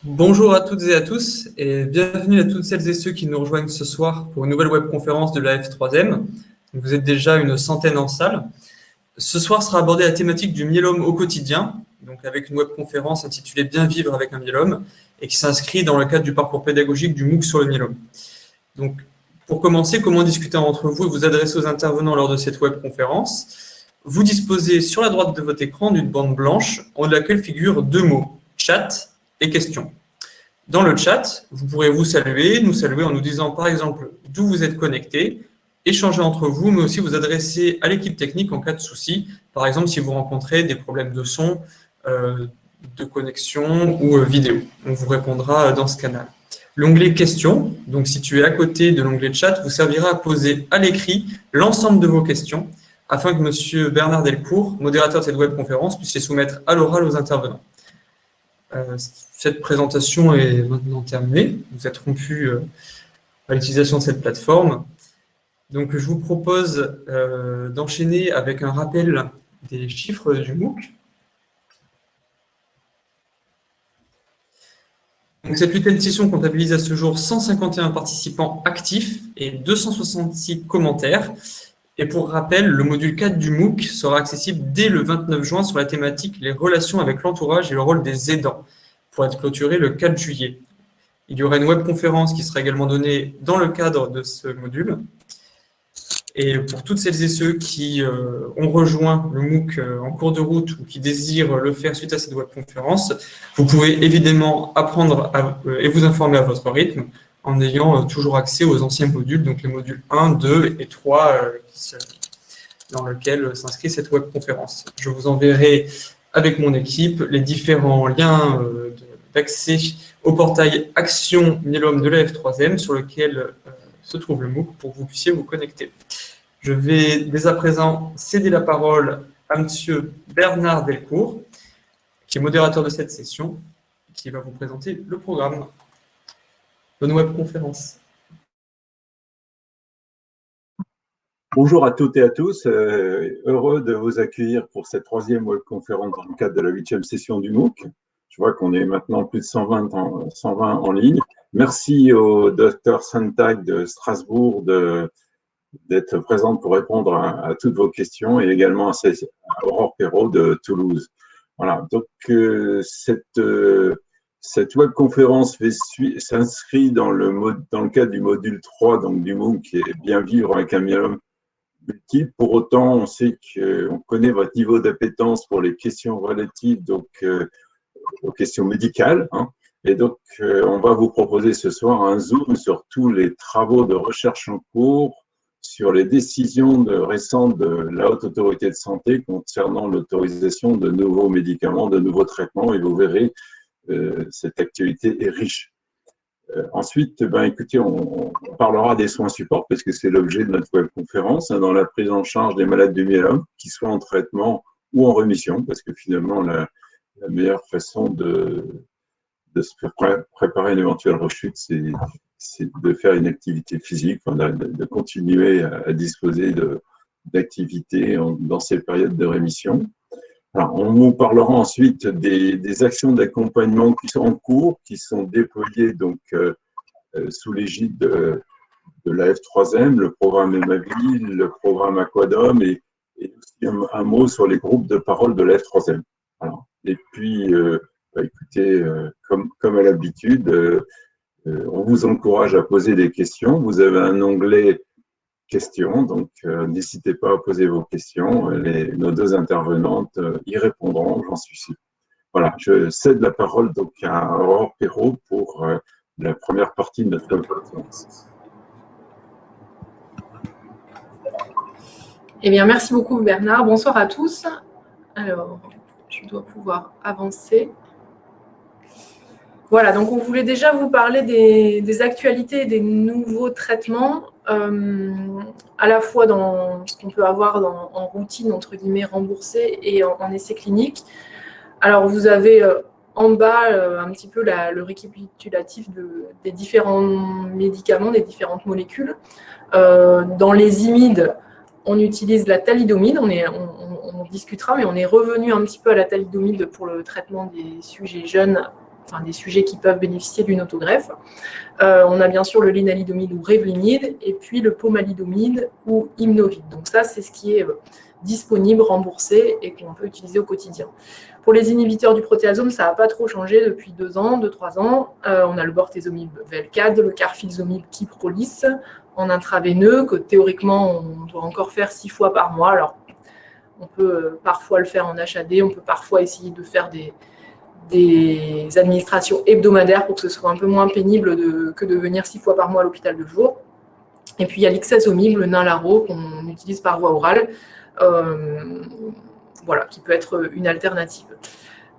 Bonjour à toutes et à tous et bienvenue à toutes celles et ceux qui nous rejoignent ce soir pour une nouvelle webconférence de la F3M. Vous êtes déjà une centaine en salle. Ce soir sera abordée la thématique du myélome au quotidien, donc avec une webconférence intitulée Bien vivre avec un myélome et qui s'inscrit dans le cadre du parcours pédagogique du MOOC sur le myélome. Donc, pour commencer, comment discuter entre vous et vous adresser aux intervenants lors de cette webconférence? Vous disposez sur la droite de votre écran d'une bande blanche en haut de laquelle figurent deux mots, chat et questions. Dans le chat, vous pourrez nous saluer en nous disant par exemple d'où vous êtes connecté, échanger entre vous, mais aussi vous adresser à l'équipe technique en cas de souci. Par exemple, si vous rencontrez des problèmes de son, de connexion ou vidéo. On vous répondra dans ce canal. L'onglet questions, donc situé à côté de l'onglet chat, vous servira à poser à l'écrit l'ensemble de vos questions afin que M. Bernard Delcourt, modérateur de cette webconférence, puisse les soumettre à l'oral aux intervenants. Cette présentation est maintenant terminée. Vous êtes rompu à l'utilisation de cette plateforme. Donc, je vous propose d'enchaîner avec un rappel des chiffres du MOOC. Donc, cette huitième session comptabilise à ce jour 151 participants actifs et 266 commentaires. Et pour rappel, le module 4 du MOOC sera accessible dès le 29 juin sur la thématique « Les relations avec l'entourage et le rôle des aidants » pour être clôturé le 4 juillet. Il y aura une webconférence qui sera également donnée dans le cadre de ce module. Et pour toutes celles et ceux qui ont rejoint le MOOC en cours de route ou qui désirent le faire suite à cette webconférence, vous pouvez évidemment apprendre et vous informer à votre rythme en ayant toujours accès aux anciens modules, donc les modules 1, 2 et 3 dans lesquels s'inscrit cette webconférence. Je vous enverrai avec mon équipe les différents liens d'accès au portail Action Myélome de la F3M sur lequel se trouve le MOOC pour que vous puissiez vous connecter. Je vais dès à présent céder la parole à M. Bernard Delcourt, qui est modérateur de cette session, qui va vous présenter le programme. Bonne webconférence. Bonjour à toutes et à tous, heureux de vous accueillir pour cette troisième webconférence dans le cadre de la 8e session du MOOC. Je vois qu'on est maintenant plus de 120 en ligne. Merci au Dr Sontag de Strasbourg d'être présente pour répondre à toutes vos questions et également à Aurore Perrault de Toulouse. Voilà, donc cette webconférence s'inscrit dans le cadre du module 3 donc du MOOC qui est Bien vivre avec un myélome multiple. Pour autant, on sait qu'on connaît votre niveau d'appétence pour les questions relatives aux questions médicales. Et donc, on va vous proposer ce soir un zoom sur tous les travaux de recherche en cours sur les décisions récentes de la Haute Autorité de Santé concernant l'autorisation de nouveaux médicaments, de nouveaux traitements. Et vous verrez, cette activité est riche. Ensuite, écoutez, on parlera des soins supports parce que c'est l'objet de notre webconférence, dans la prise en charge des malades du myélome, qu'ils soient en traitement ou en rémission, parce que finalement, la meilleure façon de se préparer à une éventuelle rechute, c'est de faire une activité physique, de continuer à disposer d'activités dans ces périodes de rémission. Alors, on vous parlera ensuite des actions d'accompagnement qui sont en cours, qui sont déployées donc, sous l'égide de la F3M, le programme Emaville, le programme Aquadom et aussi un mot sur les groupes de parole de la F3M. Alors, et puis, écoutez, comme à l'habitude, on vous encourage à poser des questions. Vous avez un onglet questions, donc n'hésitez pas à poser vos questions. Nos deux intervenantes y répondront, j'en suis sûr. Voilà, je cède la parole donc à Aurore Perrault pour la première partie de notre conférence. Eh bien, merci beaucoup Bernard. Bonsoir à tous. Alors, je dois pouvoir avancer. Voilà, donc on voulait déjà vous parler des actualités et des nouveaux traitements, à la fois dans ce qu'on peut avoir en routine, entre guillemets, remboursée et en essai clinique. Alors, vous avez en bas un petit peu le récapitulatif des différents médicaments, des différentes molécules. Dans les imides, on utilise la thalidomide, on discutera, mais on est revenu un petit peu à la thalidomide pour le traitement des sujets jeunes des sujets qui peuvent bénéficier d'une autogreffe. On a bien sûr le lénalidomide ou revlimid, et puis le pomalidomide ou Imnovid. Donc ça, c'est ce qui est disponible, remboursé et qu'on peut utiliser au quotidien. Pour les inhibiteurs du protéasome, ça n'a pas trop changé depuis 2-3 ans. On a le bortezomib Velcade, le carfilzomib Kyprolis en intraveineux, que théoriquement, on doit encore faire 6 fois par mois. Alors, on peut parfois le faire en HAD, on peut parfois essayer de faire des administrations hebdomadaires pour que ce soit un peu moins pénible que de venir 6 fois par mois à l'hôpital de jour. Et puis, il y a l'ixazomib, le Ninlaro, qu'on utilise par voie orale, qui peut être une alternative.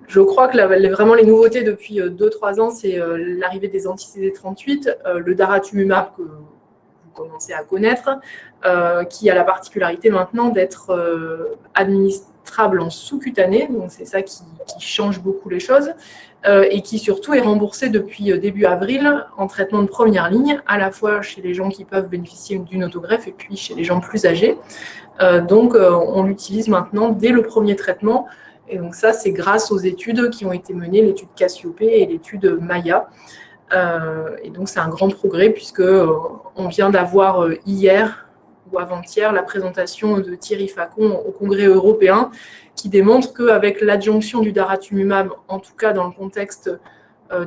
Je crois que vraiment les nouveautés depuis 2-3 ans, c'est l'arrivée des anti-CD38, le daratumumab que vous commencez à connaître, qui a la particularité maintenant d'être administrable en sous-cutané, donc c'est ça qui change beaucoup les choses, et qui surtout est remboursé depuis début avril en traitement de première ligne, à la fois chez les gens qui peuvent bénéficier d'une autogreffe et puis chez les gens plus âgés. Donc on l'utilise maintenant dès le premier traitement, et donc ça c'est grâce aux études qui ont été menées, l'étude Cassiopée et l'étude Maya. Et donc c'est un grand progrès puisque on vient d'avoir hier ou avant-hier la présentation de Thierry Facon au Congrès européen qui démontre qu'avec l'adjonction du daratumumab, en tout cas dans le contexte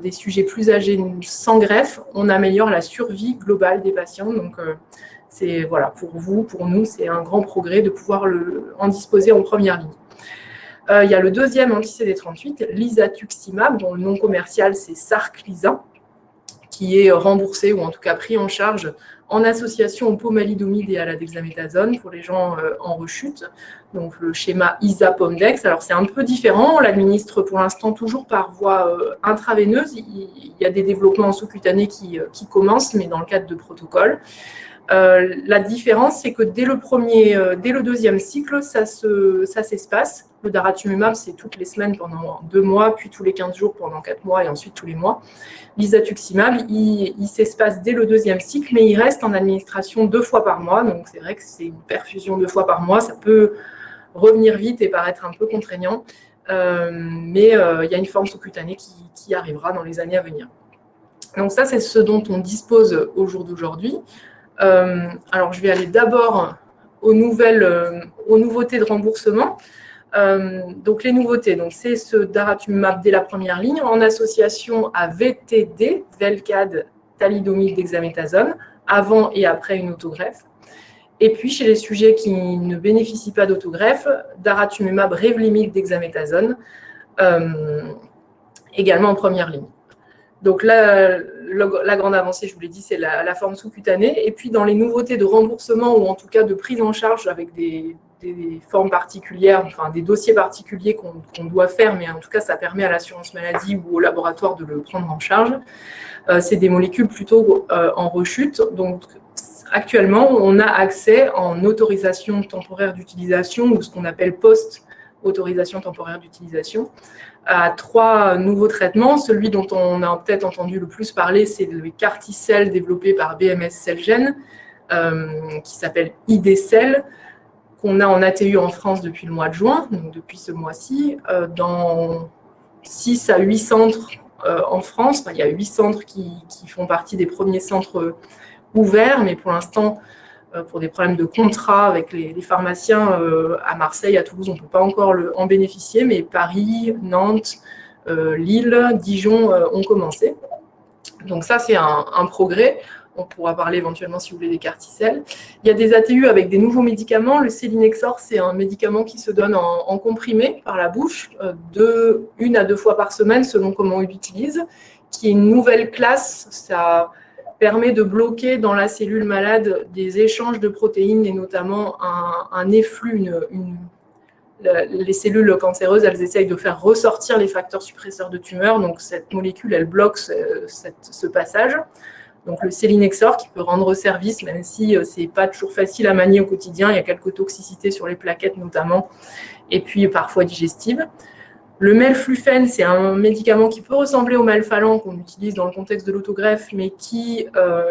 des sujets plus âgés sans greffe, on améliore la survie globale des patients. Donc c'est pour vous, pour nous, c'est un grand progrès de pouvoir en disposer en première ligne. Il y a le deuxième anti-CD38, l'isatuximab, dont le nom commercial c'est Sarclisa, qui est remboursé ou en tout cas pris en charge en association au pomalidomide et à la dexaméthasone pour les gens en rechute. Donc le schéma ISA-POMDEX. Alors c'est un peu différent, on l'administre pour l'instant toujours par voie intraveineuse. Il y a des développements sous-cutanés qui commencent, mais dans le cadre de protocole. La différence, c'est que dès le deuxième cycle, ça s'espace. Le daratumumab, c'est toutes les semaines pendant 2 mois, puis tous les 15 jours pendant 4 mois et ensuite tous les mois. L'isatuximab, il s'espace dès le deuxième cycle, mais il reste en administration 2 fois par mois. Donc c'est vrai que c'est une perfusion 2 fois par mois. Ça peut revenir vite et paraître un peu contraignant, mais il y a une forme sous-cutanée qui arrivera dans les années à venir. Donc ça, c'est ce dont on dispose au jour d'aujourd'hui. Alors, je vais aller d'abord aux nouveautés de remboursement. Donc, les nouveautés, c'est ce daratumumab dès la première ligne en association à VTD, Velcade, thalidomide, dexaméthasone, avant et après une autogreffe. Et puis, chez les sujets qui ne bénéficient pas d'autogreffe, daratumumab, revlimid, dexaméthasone, également en première ligne. Donc là, la grande avancée, je vous l'ai dit, c'est la forme sous-cutanée. Et puis dans les nouveautés de remboursement ou en tout cas de prise en charge avec des formes particulières, enfin des dossiers particuliers qu'on doit faire, mais en tout cas ça permet à l'assurance maladie ou au laboratoire de le prendre en charge. C'est des molécules plutôt en rechute. Donc actuellement, on a accès en autorisation temporaire d'utilisation ou ce qu'on appelle post-autorisation temporaire d'utilisation à 3 nouveaux traitements. Celui dont on a peut-être entendu le plus parler, c'est le CAR-T-cell développé par BMS Celgene, qui s'appelle ID-Cell, qu'on a en ATU en France depuis le mois de juin, donc depuis ce mois-ci, dans 6 à 8 centres en France. Enfin, il y a 8 centres qui font partie des premiers centres ouverts, mais pour l'instant, pour des problèmes de contrat avec les pharmaciens à Marseille, à Toulouse, on ne peut pas encore en bénéficier, mais Paris, Nantes, Lille, Dijon ont commencé. Donc ça, c'est un progrès. On pourra parler éventuellement, si vous voulez, des CAR-T-cell. Il y a des ATU avec des nouveaux médicaments. Le Selinexor, c'est un médicament qui se donne en comprimé par la bouche, 1 à 2 fois par semaine, selon comment on l'utilise, qui est une nouvelle classe. Ça permet de bloquer dans la cellule malade des échanges de protéines et notamment un efflux. Les cellules cancéreuses, elles essayent de faire ressortir les facteurs suppresseurs de tumeur. Donc, cette molécule, elle bloque ce passage. Donc, le Selinexor qui peut rendre service, même si ce n'est pas toujours facile à manier au quotidien. Il y a quelques toxicités sur les plaquettes notamment, et puis parfois digestives. Le melflufen, c'est un médicament qui peut ressembler au Melphalan qu'on utilise dans le contexte de l'autogreffe, mais qui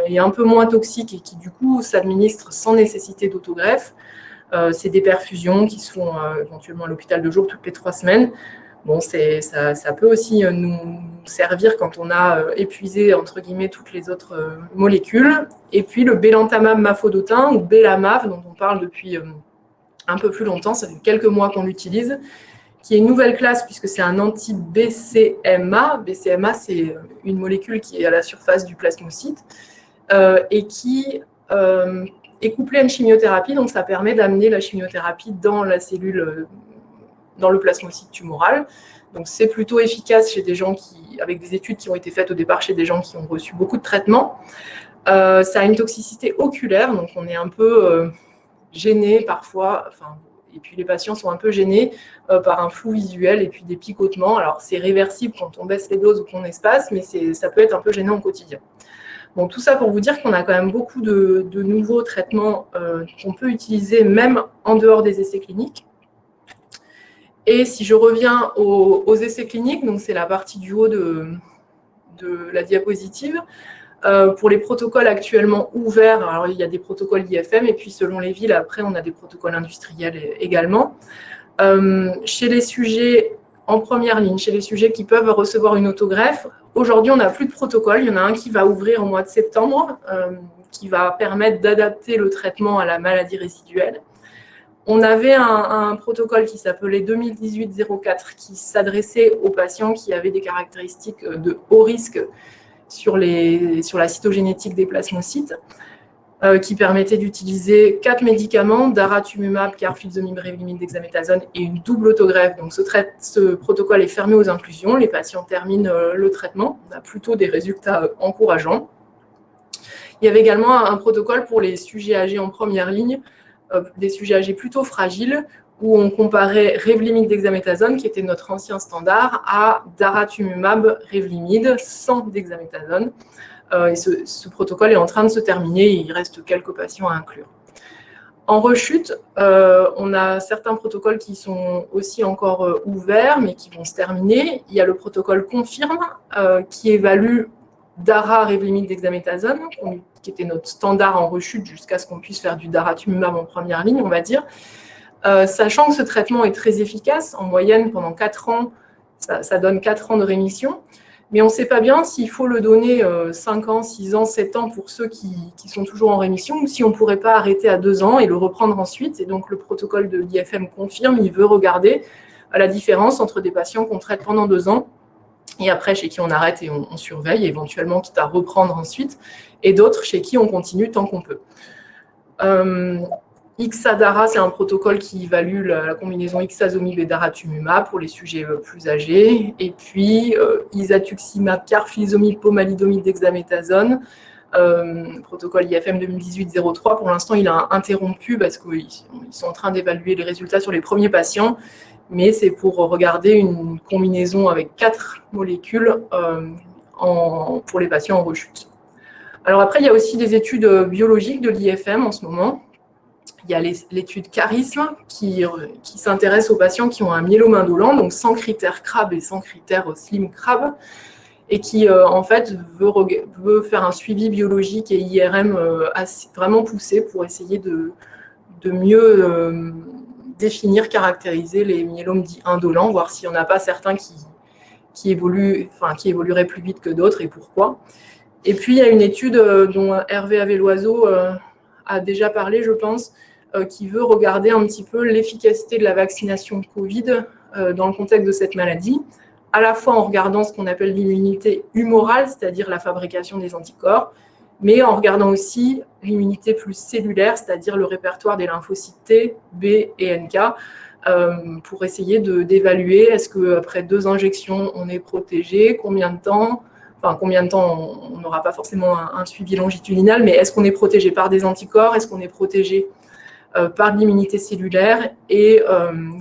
est un peu moins toxique et qui, du coup, s'administre sans nécessité d'autogreffe. C'est des perfusions qui se font éventuellement à l'hôpital de jour toutes les 3 semaines. Bon, ça peut aussi nous servir quand on a épuisé, entre guillemets, toutes les autres molécules. Et puis le belantamab mafodotin, ou Belamav, dont on parle depuis un peu plus longtemps, ça fait quelques mois qu'on l'utilise, qui est une nouvelle classe puisque c'est un anti-BCMA. BCMA, c'est une molécule qui est à la surface du plasmocyte et qui est couplée à une chimiothérapie, donc ça permet d'amener la chimiothérapie dans la cellule, dans le plasmocyte tumoral. Donc c'est plutôt efficace chez des gens avec des études qui ont été faites au départ chez des gens qui ont reçu beaucoup de traitements. Ça a une toxicité oculaire, donc on est un peu gêné parfois, et puis les patients sont un peu gênés par un flou visuel et puis des picotements. Alors c'est réversible quand on baisse les doses ou qu'on espace, mais ça peut être un peu gênant au quotidien. Bon, tout ça pour vous dire qu'on a quand même beaucoup de nouveaux traitements qu'on peut utiliser même en dehors des essais cliniques. Et si je reviens aux essais cliniques, donc c'est la partie du haut de la diapositive, pour les protocoles actuellement ouverts, alors il y a des protocoles d'IFM et puis selon les villes, après on a des protocoles industriels également. Chez les sujets en première ligne, chez les sujets qui peuvent recevoir une autogreffe, aujourd'hui on n'a plus de protocole. Il y en a un qui va ouvrir au mois de septembre, qui va permettre d'adapter le traitement à la maladie résiduelle. On avait un protocole qui s'appelait 2018-04 qui s'adressait aux patients qui avaient des caractéristiques de haut risque sur la cytogénétique des plasmocytes, qui permettait d'utiliser 4 médicaments, daratumumab, carfilzomib, revlimid, dexaméthasone et une double autogreffe. Donc ce protocole est fermé aux inclusions, les patients terminent le traitement, on a plutôt des résultats encourageants. Il y avait également un protocole pour les sujets âgés en première ligne, des sujets âgés plutôt fragiles, où on comparait Revlimid dexaméthasone, qui était notre ancien standard, à daratumumab Revlimid sans dexaméthasone. Et ce protocole est en train de se terminer, il reste quelques patients à inclure. En rechute, on a certains protocoles qui sont aussi encore ouverts, mais qui vont se terminer. Il y a le protocole Confirme, qui évalue Dara Revlimid dexaméthasone, qui était notre standard en rechute jusqu'à ce qu'on puisse faire du daratumumab en première ligne, on va dire. Sachant que ce traitement est très efficace, en moyenne pendant 4 ans, ça donne 4 ans de rémission, mais on ne sait pas bien s'il faut le donner 5 ans, 6 ans, 7 ans pour ceux qui sont toujours en rémission, ou si on ne pourrait pas arrêter à 2 ans et le reprendre ensuite. Et donc le protocole de l'IFM confirme, il veut regarder la différence entre des patients qu'on traite pendant 2 ans, et après chez qui on arrête et on surveille, éventuellement quitte à reprendre ensuite, et d'autres chez qui on continue tant qu'on peut. Ixadara, c'est un protocole qui évalue la combinaison ixazomib et daratumumab pour les sujets plus âgés. Et puis, isatuximab, carfilzomib, pomalidomide, dexaméthasone, protocole IFM 2018-03. Pour l'instant, il a interrompu parce qu'ils sont en train d'évaluer les résultats sur les premiers patients. Mais c'est pour regarder une combinaison avec 4 molécules pour les patients en rechute. Alors après, il y a aussi des études biologiques de l'IFM en ce moment. Il y a l'étude Charisme qui s'intéresse aux patients qui ont un myélome indolent, donc sans critères CRAB et sans critères Slim CRAB, et qui en fait veut faire un suivi biologique et IRM vraiment poussé pour essayer de mieux définir, caractériser les myélomes dits indolents, voir s'il n'y en a pas certains qui évolueraient plus vite que d'autres et pourquoi. Et puis il y a une étude dont Hervé Avelloiseau a déjà parlé, je pense, qui veut regarder un petit peu l'efficacité de la vaccination Covid dans le contexte de cette maladie, à la fois en regardant ce qu'on appelle l'immunité humorale, c'est-à-dire la fabrication des anticorps, mais en regardant aussi l'immunité plus cellulaire, c'est-à-dire le répertoire des lymphocytes T, B et NK, pour essayer d'évaluer est-ce qu'après 2 injections, on est protégé, combien de temps, on n'aura pas forcément un suivi longitudinal, mais est-ce qu'on est protégé par des anticorps, est-ce qu'on est protégé par de l'immunité cellulaire. Et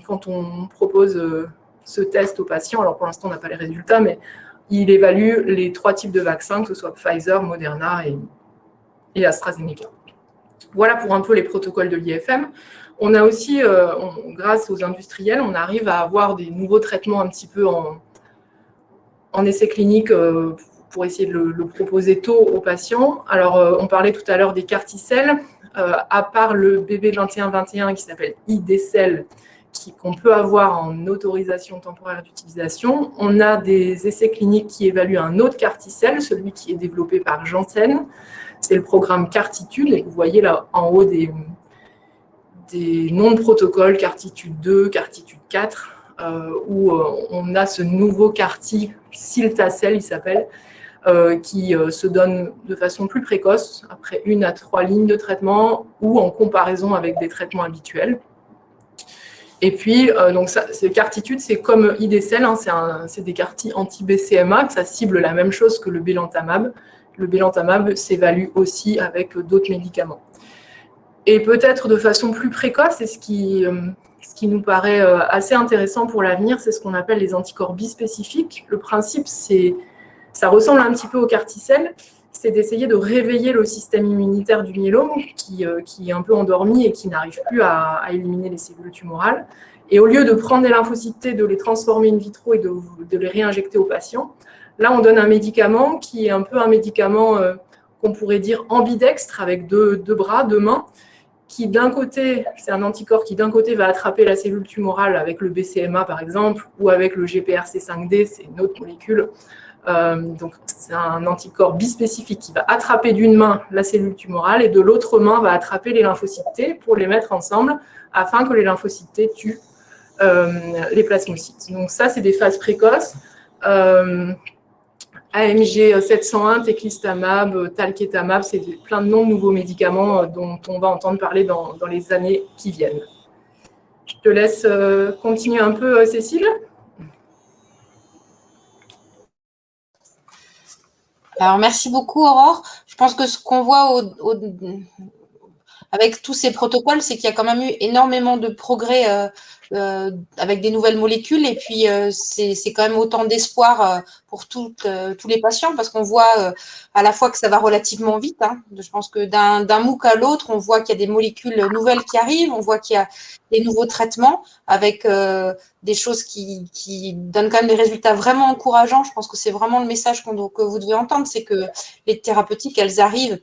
quand on propose ce test aux patients, alors pour l'instant on n'a pas les résultats, mais il évalue les 3 types de vaccins, que ce soit Pfizer, Moderna et AstraZeneca. Voilà pour un peu les protocoles de l'IFM. On a aussi, grâce aux industriels, on arrive à avoir des nouveaux traitements un petit peu en essai clinique pour essayer de le proposer tôt aux patients. Alors, on parlait tout à l'heure des CAR T-cells. À part le BB2121 qui s'appelle IDCEL, qu'on peut avoir en autorisation temporaire d'utilisation. On a des essais cliniques qui évaluent un autre CAR-T-cell, celui qui est développé par Janssen. C'est le programme CARTITUDE, et vous voyez là en haut des noms de protocoles, CARTITUDE 2, CARTITUDE 4, où on a ce nouveau CAR-T, Cilta-cel, il s'appelle, qui se donne de façon plus précoce, après 1 à 3 lignes de traitement, ou en comparaison avec des traitements habituels. Et puis, donc ces CARTITUDE, c'est comme IDCEL, hein, c'est des CAR-T anti-BCMA, que ça cible la même chose que le belantamab. Le belantamab s'évalue aussi avec d'autres médicaments. Et peut-être de façon plus précoce, et ce qui nous paraît assez intéressant pour l'avenir, c'est ce qu'on appelle les anticorps bispécifiques. Le principe, ça ressemble un petit peu au CAR-T-cell, c'est d'essayer de réveiller le système immunitaire du myélome qui est un peu endormi et qui n'arrive plus à éliminer les cellules tumorales. Et au lieu de prendre des lymphocytes T, de les transformer in vitro et de les réinjecter aux patients, là, on donne un médicament qui est un peu un médicament qu'on pourrait dire ambidextre, avec deux bras, 2 mains, qui d'un côté, c'est un anticorps qui d'un côté va attraper la cellule tumorale avec le BCMA par exemple, ou avec le GPRC5D, c'est une autre molécule. Donc c'est un anticorps bispécifique qui va attraper d'une main la cellule tumorale et de l'autre main va attraper les lymphocytes T pour les mettre ensemble afin que les lymphocytes T tuent les plasmocytes. Donc ça, c'est des phases précoces. AMG 701, teclistamab, talquetamab, c'est plein de noms de nouveaux médicaments dont on va entendre parler dans les années qui viennent. Je te laisse continuer un peu, Cécile. Alors, merci beaucoup, Aurore. Je pense que ce qu'on voit avec tous ces protocoles, c'est qu'il y a quand même eu énormément de progrès avec des nouvelles molécules. Et puis, c'est quand même autant d'espoir pour tous les patients, parce qu'on voit à la fois que ça va relativement vite. Hein. Je pense que d'un MOOC à l'autre, on voit qu'il y a des molécules nouvelles qui arrivent, on voit qu'il y a des nouveaux traitements avec des choses qui donnent quand même des résultats vraiment encourageants. Je pense que c'est vraiment le message que vous devez entendre, c'est que les thérapeutiques, elles arrivent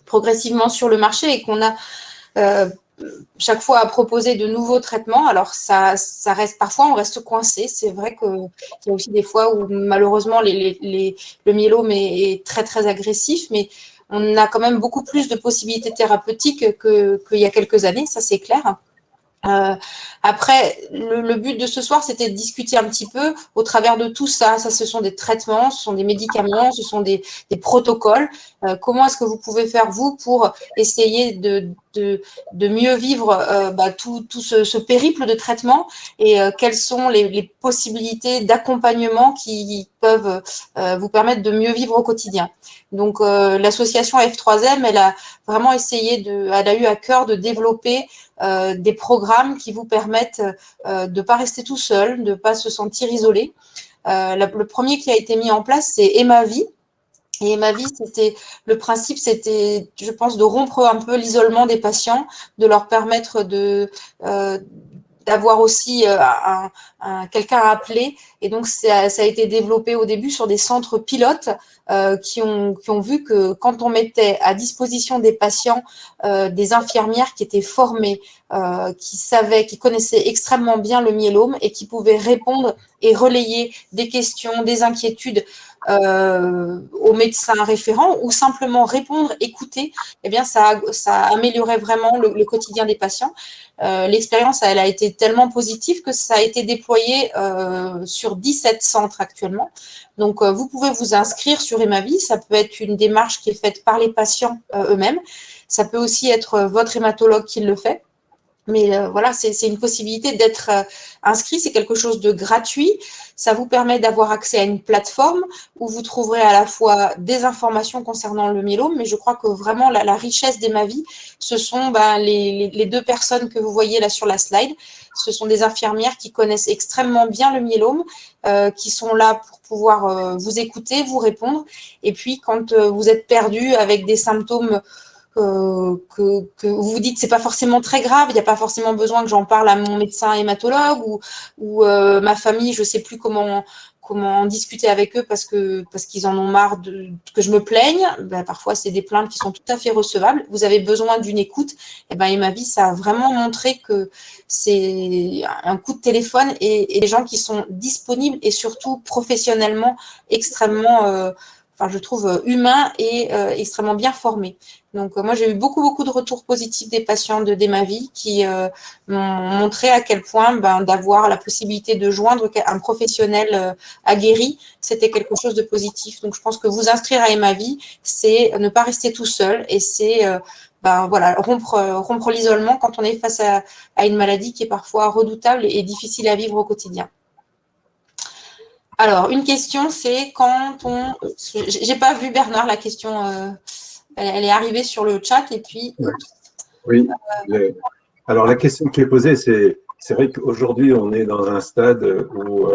progressivement sur le marché et qu'on a chaque fois à proposer de nouveaux traitements. Alors, ça reste, parfois, on reste coincé. C'est vrai qu'il y a aussi des fois où, malheureusement, le myélome est très, très agressif, mais on a quand même beaucoup plus de possibilités thérapeutiques qu'il y a quelques années, ça c'est clair. Après, le but de ce soir, c'était de discuter un petit peu au travers de tout ça. Ça, ce sont des traitements, ce sont des médicaments, ce sont des protocoles. Comment est-ce que vous pouvez faire, vous, pour essayer de mieux vivre tout ce périple de traitement et quelles sont les possibilités d'accompagnement qui peuvent vous permettre de mieux vivre au quotidien. Donc, l'association F3M, elle a vraiment essayé elle a eu à cœur de développer des programmes qui vous permettent de ne pas rester tout seul, de ne pas se sentir isolé. Le premier qui a été mis en place, c'est Emma-Vie. Et Emma-Vie, le principe, c'était, je pense, de rompre un peu l'isolement des patients, de leur permettre d'avoir aussi quelqu'un à appeler. Et donc, ça a été développé au début sur des centres pilotes qui ont vu que quand on mettait à disposition des patients des infirmières qui étaient formées, qui connaissaient extrêmement bien le myélome et qui pouvaient répondre et relayer des questions, des inquiétudes aux médecins référents ou simplement répondre, écouter, eh bien, ça améliorait vraiment le quotidien des patients. L'expérience, elle a été tellement positive que ça a été déployé sur 17 centres actuellement. Donc, vous pouvez vous inscrire sur Emma-Vie. Ça peut être une démarche qui est faite par les patients eux-mêmes. Ça peut aussi être votre hématologue qui le fait. Mais voilà, c'est une possibilité d'être inscrit. C'est quelque chose de gratuit. Ça vous permet d'avoir accès à une plateforme où vous trouverez à la fois des informations concernant le myélome, mais je crois que vraiment la richesse d'Emma-Vie, ce sont les 2 personnes que vous voyez là sur la slide. Ce sont des infirmières qui connaissent extrêmement bien le myélome, qui sont là pour pouvoir vous écouter, vous répondre. Et puis, quand vous êtes perdu avec des symptômes que vous vous dites c'est pas forcément très grave, il n'y a pas forcément besoin que j'en parle à mon médecin hématologue ou ma famille, je sais plus comment comment en discuter avec eux parce qu'ils en ont marre que je me plaigne. Ben, parfois, c'est des plaintes qui sont tout à fait recevables. Vous avez besoin d'une écoute. Et ben, Emavi, ça a vraiment montré que c'est un coup de téléphone et des gens qui sont disponibles et surtout professionnellement extrêmement, je trouve, humains et extrêmement bien formés. Donc, moi, j'ai eu beaucoup de retours positifs des patients d'Emavi qui m'ont montré à quel point d'avoir la possibilité de joindre un professionnel aguerri, c'était quelque chose de positif. Donc, je pense que vous inscrire à Emavi, c'est ne pas rester tout seul et c'est rompre l'isolement quand on est face à une maladie qui est parfois redoutable et difficile à vivre au quotidien. Alors, une question, c'est quand on… J'ai pas vu, Bernard, la question… Elle est arrivée sur le chat et puis… Oui. Alors, la question qui est posée, c'est vrai qu'aujourd'hui, on est dans un stade où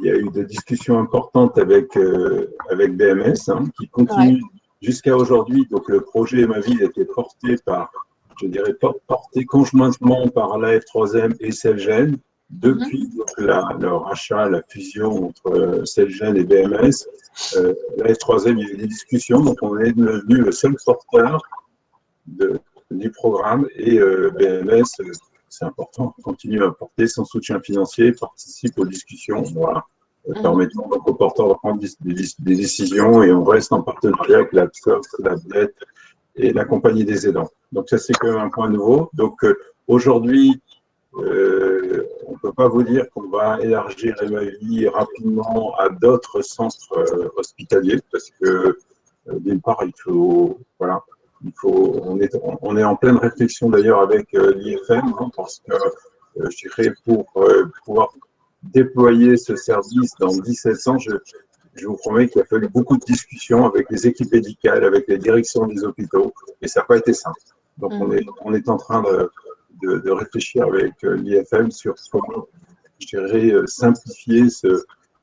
il y a eu des discussions importantes avec BMS qui continuent jusqu'à aujourd'hui. Donc, le projet Emavi a été porté porté conjointement par l'AF3M et Celgene. Depuis le rachat, la fusion entre Celgene et BMS, l'AF3M, il y a eu des discussions. Donc, on est devenu le seul porteur du programme et BMS, c'est important, continue à apporter son soutien financier, participe aux discussions, permettant donc aux porteurs de prendre des décisions et on reste en partenariat avec l'APSOF, la BLET et la compagnie des aidants. Donc ça, c'est quand même un point nouveau. Donc aujourd'hui, on ne peut pas vous dire qu'on va élargir Emavi rapidement à d'autres centres hospitaliers parce que d'une part, on est en pleine réflexion d'ailleurs avec l'IFM parce que je dirais pour pouvoir déployer ce service dans 17 centres, je vous promets qu'il a fallu beaucoup de discussions avec les équipes médicales, avec les directions des hôpitaux et ça n'a pas été simple. Donc on est en train de réfléchir avec l'IFM sur comment, je dirais, simplifier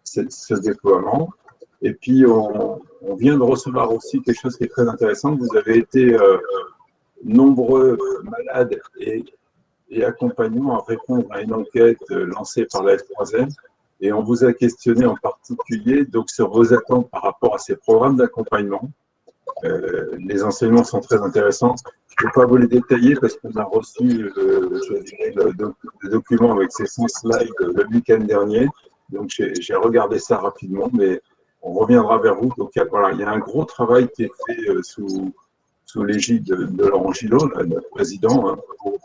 ce déploiement. Et puis, on vient de recevoir aussi quelque chose qui est très intéressant. Vous avez été nombreux malades et accompagnants à répondre à une enquête lancée par la F3M. Et on vous a questionné en particulier donc, sur vos attentes par rapport à ces programmes d'accompagnement. Les enseignements sont très intéressants. Je ne vais pas vous les détailler parce qu'on a reçu le document avec ces 100 slides le week-end dernier. Donc, j'ai regardé ça rapidement, mais on reviendra vers vous. Donc, il y a un gros travail qui est fait sous l'égide de Laurent Gillot, notre président, pour,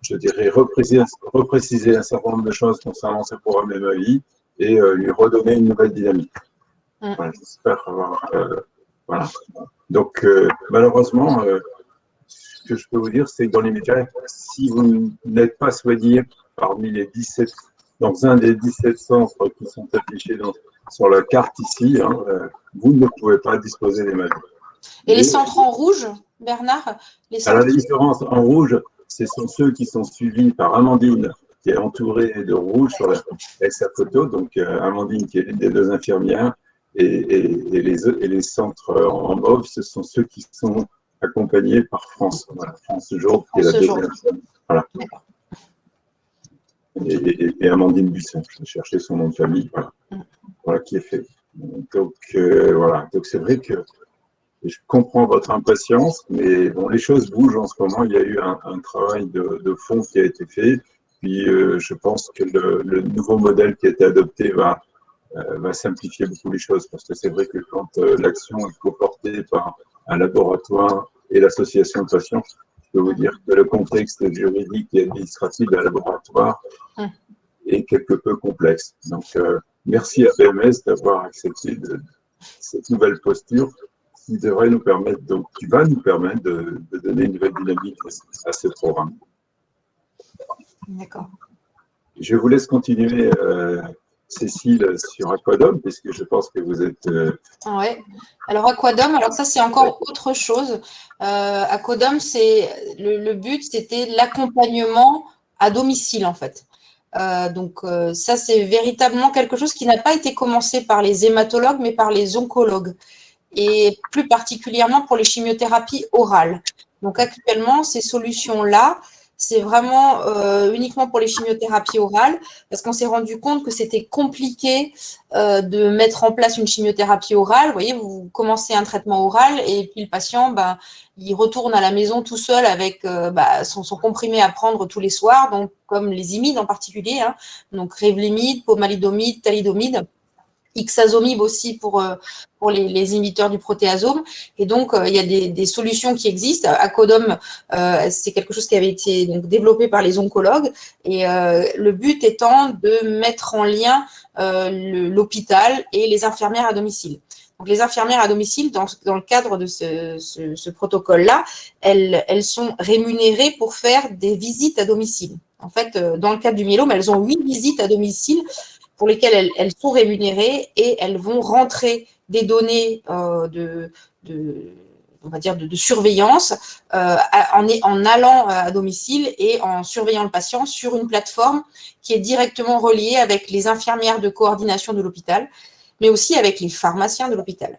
je dirais, repréciser un certain nombre de choses concernant ce programme Emavi et lui redonner une nouvelle dynamique. Voilà, j'espère avoir… voilà. Donc, malheureusement, ce que je peux vous dire, c'est que dans les médias, si vous n'êtes pas soigné parmi les 17, dans un des 17 centres qui sont affichés sur la carte ici, vous ne pouvez pas disposer des maladies. Et les centres en rouge, Bernard, Alors, les différences en rouge, ce sont ceux qui sont suivis par Amandine, qui est entourée de rouge avec sa photo. Donc, Amandine, qui est l'une des deux infirmières, et les centres en mauve, ce sont ceux qui sont accompagnés par France. Voilà, France Jour, qui est la deuxième. Voilà. Et Amandine Buisson, je cherchais son nom de famille, voilà qui est fait. Donc, voilà. Donc, c'est vrai que je comprends votre impatience, mais bon, les choses bougent en ce moment. Il y a eu un travail de fond qui a été fait. Puis, je pense que le nouveau modèle qui a été adopté va simplifier beaucoup les choses, parce que c'est vrai que quand l'action est coportée par un laboratoire et l'association de patients, je peux vous dire que le contexte juridique et administratif d'un laboratoire est quelque peu complexe. Donc, merci à BMS d'avoir accepté cette nouvelle posture qui devrait nous permettre, qui va nous permettre de donner une nouvelle dynamique à ce programme. D'accord. Je vous laisse continuer, Cécile, sur Aquadome, puisque je pense que vous êtes… Oui. Alors, Aquadome, alors ça, c'est encore autre chose. Aquadome, le but, c'était l'accompagnement à domicile, en fait. Donc, ça, c'est véritablement quelque chose qui n'a pas été commencé par les hématologues, mais par les oncologues, et plus particulièrement pour les chimiothérapies orales. Donc, actuellement, ces solutions-là c'est vraiment uniquement pour les chimiothérapies orales, parce qu'on s'est rendu compte que c'était compliqué de mettre en place une chimiothérapie orale. Vous voyez, vous commencez un traitement oral et puis le patient, il retourne à la maison tout seul avec son comprimé à prendre tous les soirs, donc comme les imides en particulier, hein, donc Revlimid, pomalidomide, thalidomide. Ixazomib aussi pour les inhibiteurs du protéasome. Et donc, il y a des solutions qui existent. Acodom, c'est quelque chose qui avait été donc, développé par les oncologues. Et le but étant de mettre en lien l'hôpital et les infirmières à domicile. Donc, les infirmières à domicile, dans le cadre de ce protocole-là, elles sont rémunérées pour faire des visites à domicile. En fait, dans le cadre du myélome, elles ont 8 visites à domicile pour lesquelles elles sont rémunérées et elles vont rentrer des données de surveillance en allant à domicile et en surveillant le patient sur une plateforme qui est directement reliée avec les infirmières de coordination de l'hôpital, mais aussi avec les pharmaciens de l'hôpital.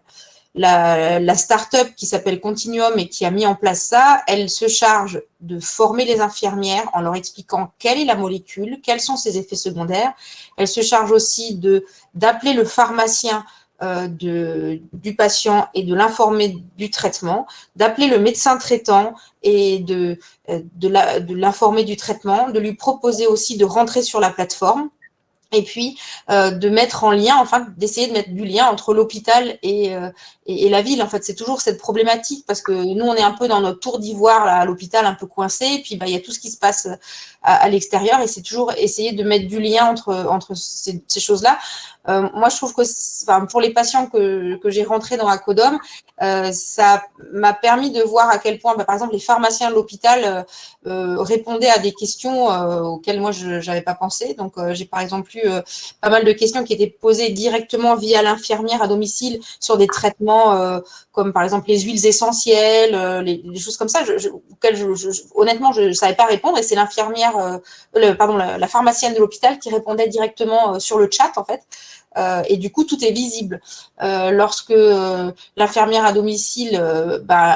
La start-up qui s'appelle Continuum et qui a mis en place ça, elle se charge de former les infirmières en leur expliquant quelle est la molécule, quels sont ses effets secondaires. Elle se charge aussi d'appeler le pharmacien du patient et de l'informer du traitement, d'appeler le médecin traitant et de l'informer du traitement, de lui proposer aussi de rentrer sur la plateforme. Et puis de mettre en lien, enfin d'essayer de mettre du lien entre l'hôpital et la ville. En fait, c'est toujours cette problématique parce que nous, on est un peu dans notre tour d'ivoire là, à l'hôpital, un peu coincé. Et puis, il y a tout ce qui se passe à l'extérieur et c'est toujours essayer de mettre du lien entre ces choses-là. Moi, je trouve que pour les patients que j'ai rentrés dans Acodom, ça m'a permis de voir à quel point, par exemple, les pharmaciens de l'hôpital répondaient à des questions auxquelles moi, je n'avais pas pensé. Donc, j'ai par exemple eu pas mal de questions qui étaient posées directement via l'infirmière à domicile sur des traitements comme par exemple les huiles essentielles, des choses comme ça, auxquelles honnêtement, je ne savais pas répondre. Et c'est l'infirmière, la pharmacienne de l'hôpital qui répondait directement sur le chat, en fait. Et du coup, tout est visible. Lorsque l'infirmière à domicile,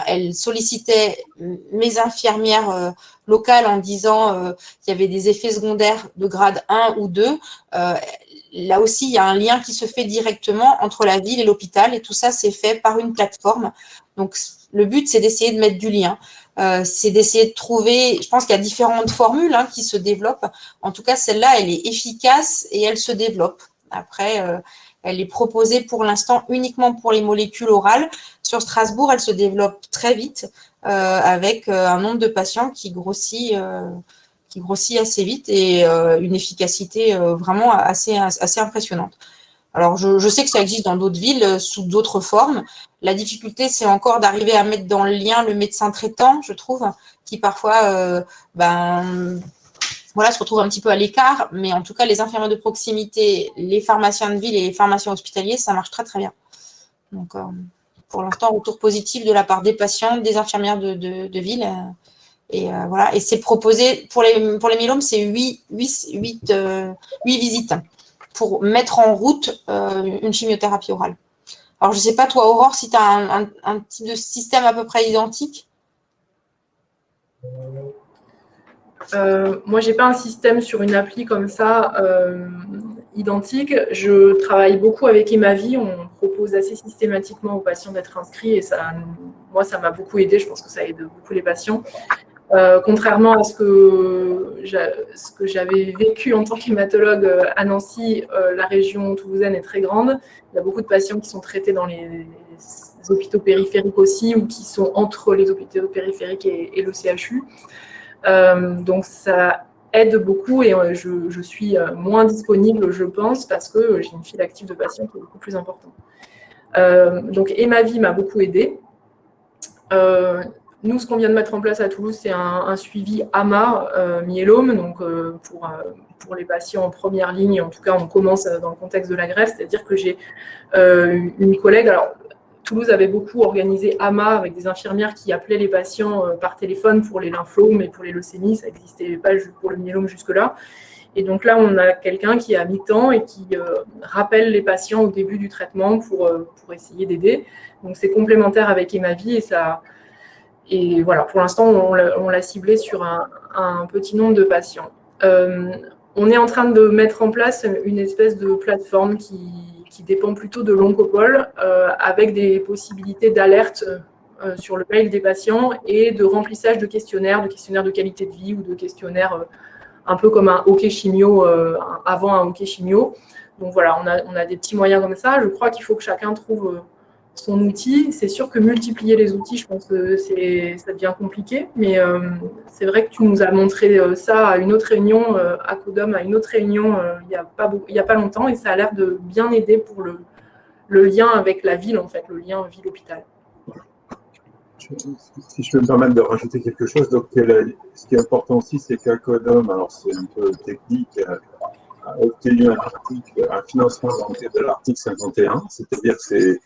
elle sollicitait mes infirmières locales en disant qu'il y avait des effets secondaires de grade 1 ou 2, là aussi, il y a un lien qui se fait directement entre la ville et l'hôpital et tout ça, c'est fait par une plateforme. Donc, le but, c'est d'essayer de mettre du lien. C'est d'essayer de trouver, je pense qu'il y a différentes formules qui se développent. En tout cas, celle-là, elle est efficace et elle se développe. Après, elle est proposée pour l'instant uniquement pour les molécules orales. Sur Strasbourg, elle se développe très vite avec un nombre de patients qui grossit assez vite et une efficacité vraiment assez impressionnante. Alors, je sais que ça existe dans d'autres villes sous d'autres formes. La difficulté, c'est encore d'arriver à mettre dans le lien le médecin traitant, je trouve, qui parfois se retrouve un petit peu à l'écart, mais en tout cas, les infirmières de proximité, les pharmaciens de ville et les pharmaciens hospitaliers, ça marche très, très bien. Donc, pour l'instant, retour positif de la part des patients, des infirmières de ville. Et voilà. Et c'est proposé, pour les myélomes, c'est 8 visites pour mettre en route une chimiothérapie orale. Alors, je ne sais pas, toi, Aurore, si tu as un type de système à peu près identique. Moi, je n'ai pas un système sur une appli comme ça identique. Je travaille beaucoup avec Emavi. On propose assez systématiquement aux patients d'être inscrits et moi, ça m'a beaucoup aidé. Je pense que ça aide beaucoup les patients. Contrairement à ce que j'avais vécu en tant qu'hématologue à Nancy, la région toulousaine est très grande. Il y a beaucoup de patients qui sont traités dans les hôpitaux périphériques aussi ou qui sont entre les hôpitaux périphériques et le CHU. Donc, ça aide beaucoup et je suis moins disponible, je pense, parce que j'ai une file active de patients qui est beaucoup plus importante. Donc, Emavi m'a beaucoup aidé. Nous, ce qu'on vient de mettre en place à Toulouse, c'est un suivi AMA myélome, donc pour les patients en première ligne. En tout cas, on commence dans le contexte de la greffe, c'est-à-dire que j'ai une collègue. Alors, Toulouse avait beaucoup organisé AMA avec des infirmières qui appelaient les patients par téléphone pour les lymphomes et pour les leucémies. Ça n'existait pas pour le myélome jusque-là. Et donc là, on a quelqu'un qui est à mi-temps et qui rappelle les patients au début du traitement pour essayer d'aider. Donc, c'est complémentaire avec Emavi et Et voilà, pour l'instant, on l'a ciblé sur un petit nombre de patients. On est en train de mettre en place une espèce de plateforme qui dépend plutôt de l'Oncopole, avec des possibilités d'alerte sur le mail des patients et de remplissage de questionnaires de qualité de vie ou de questionnaires un peu comme un hockey chimio, avant un hockey chimio. Donc voilà, on a des petits moyens comme ça. Je crois qu'il faut que chacun trouve son outil. C'est sûr que multiplier les outils, je pense que ça devient compliqué, mais c'est vrai que tu nous as montré ça à une autre réunion, à Codom, à une autre réunion il y a pas longtemps, et ça a l'air de bien aider pour le lien avec la ville, en fait, le lien ville-hôpital. Si je peux me permettre de rajouter quelque chose, donc ce qui est important aussi, c'est qu'Acodom, alors c'est un peu technique, a obtenu un financement dans le cadre de l'article 51, c'est-à-dire que c'est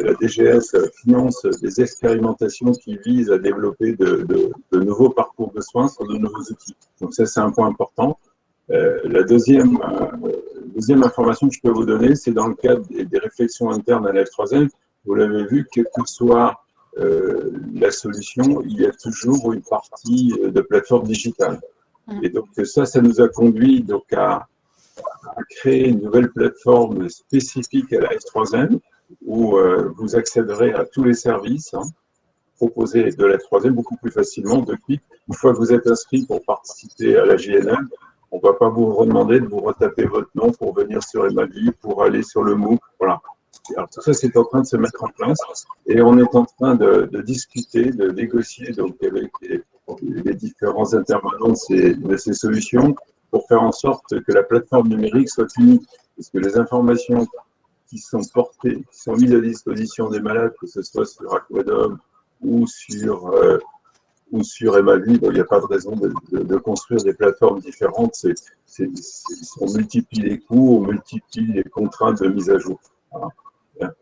la DGS finance des expérimentations qui visent à développer de nouveaux parcours de soins sur de nouveaux outils. Donc ça, c'est un point important. La deuxième information que je peux vous donner, c'est dans le cadre des réflexions internes à la F3M. Vous l'avez vu, quelle que soit la solution, il y a toujours une partie de plateforme digitale. Et donc ça nous a conduit donc à créer une nouvelle plateforme spécifique à la F3M où vous accéderez à tous les services proposés de la F3M beaucoup plus facilement depuis. Une fois que vous êtes inscrit pour participer à la JNM, on ne va pas vous redemander de vous retaper votre nom pour venir sur Emavi, pour aller sur le MOOC. Voilà. Alors, tout ça, c'est en train de se mettre en place et on est en train de discuter, de négocier donc, avec les différents intervenants de ces solutions pour faire en sorte que la plateforme numérique soit unique. Parce que les informations qui sont portées, qui sont mises à disposition des malades, que ce soit sur Aquadom ou sur Emavi, bon, il n'y a pas de raison de construire des plateformes différentes. On multiplie les coûts, on multiplie les contraintes de mise à jour. Voilà.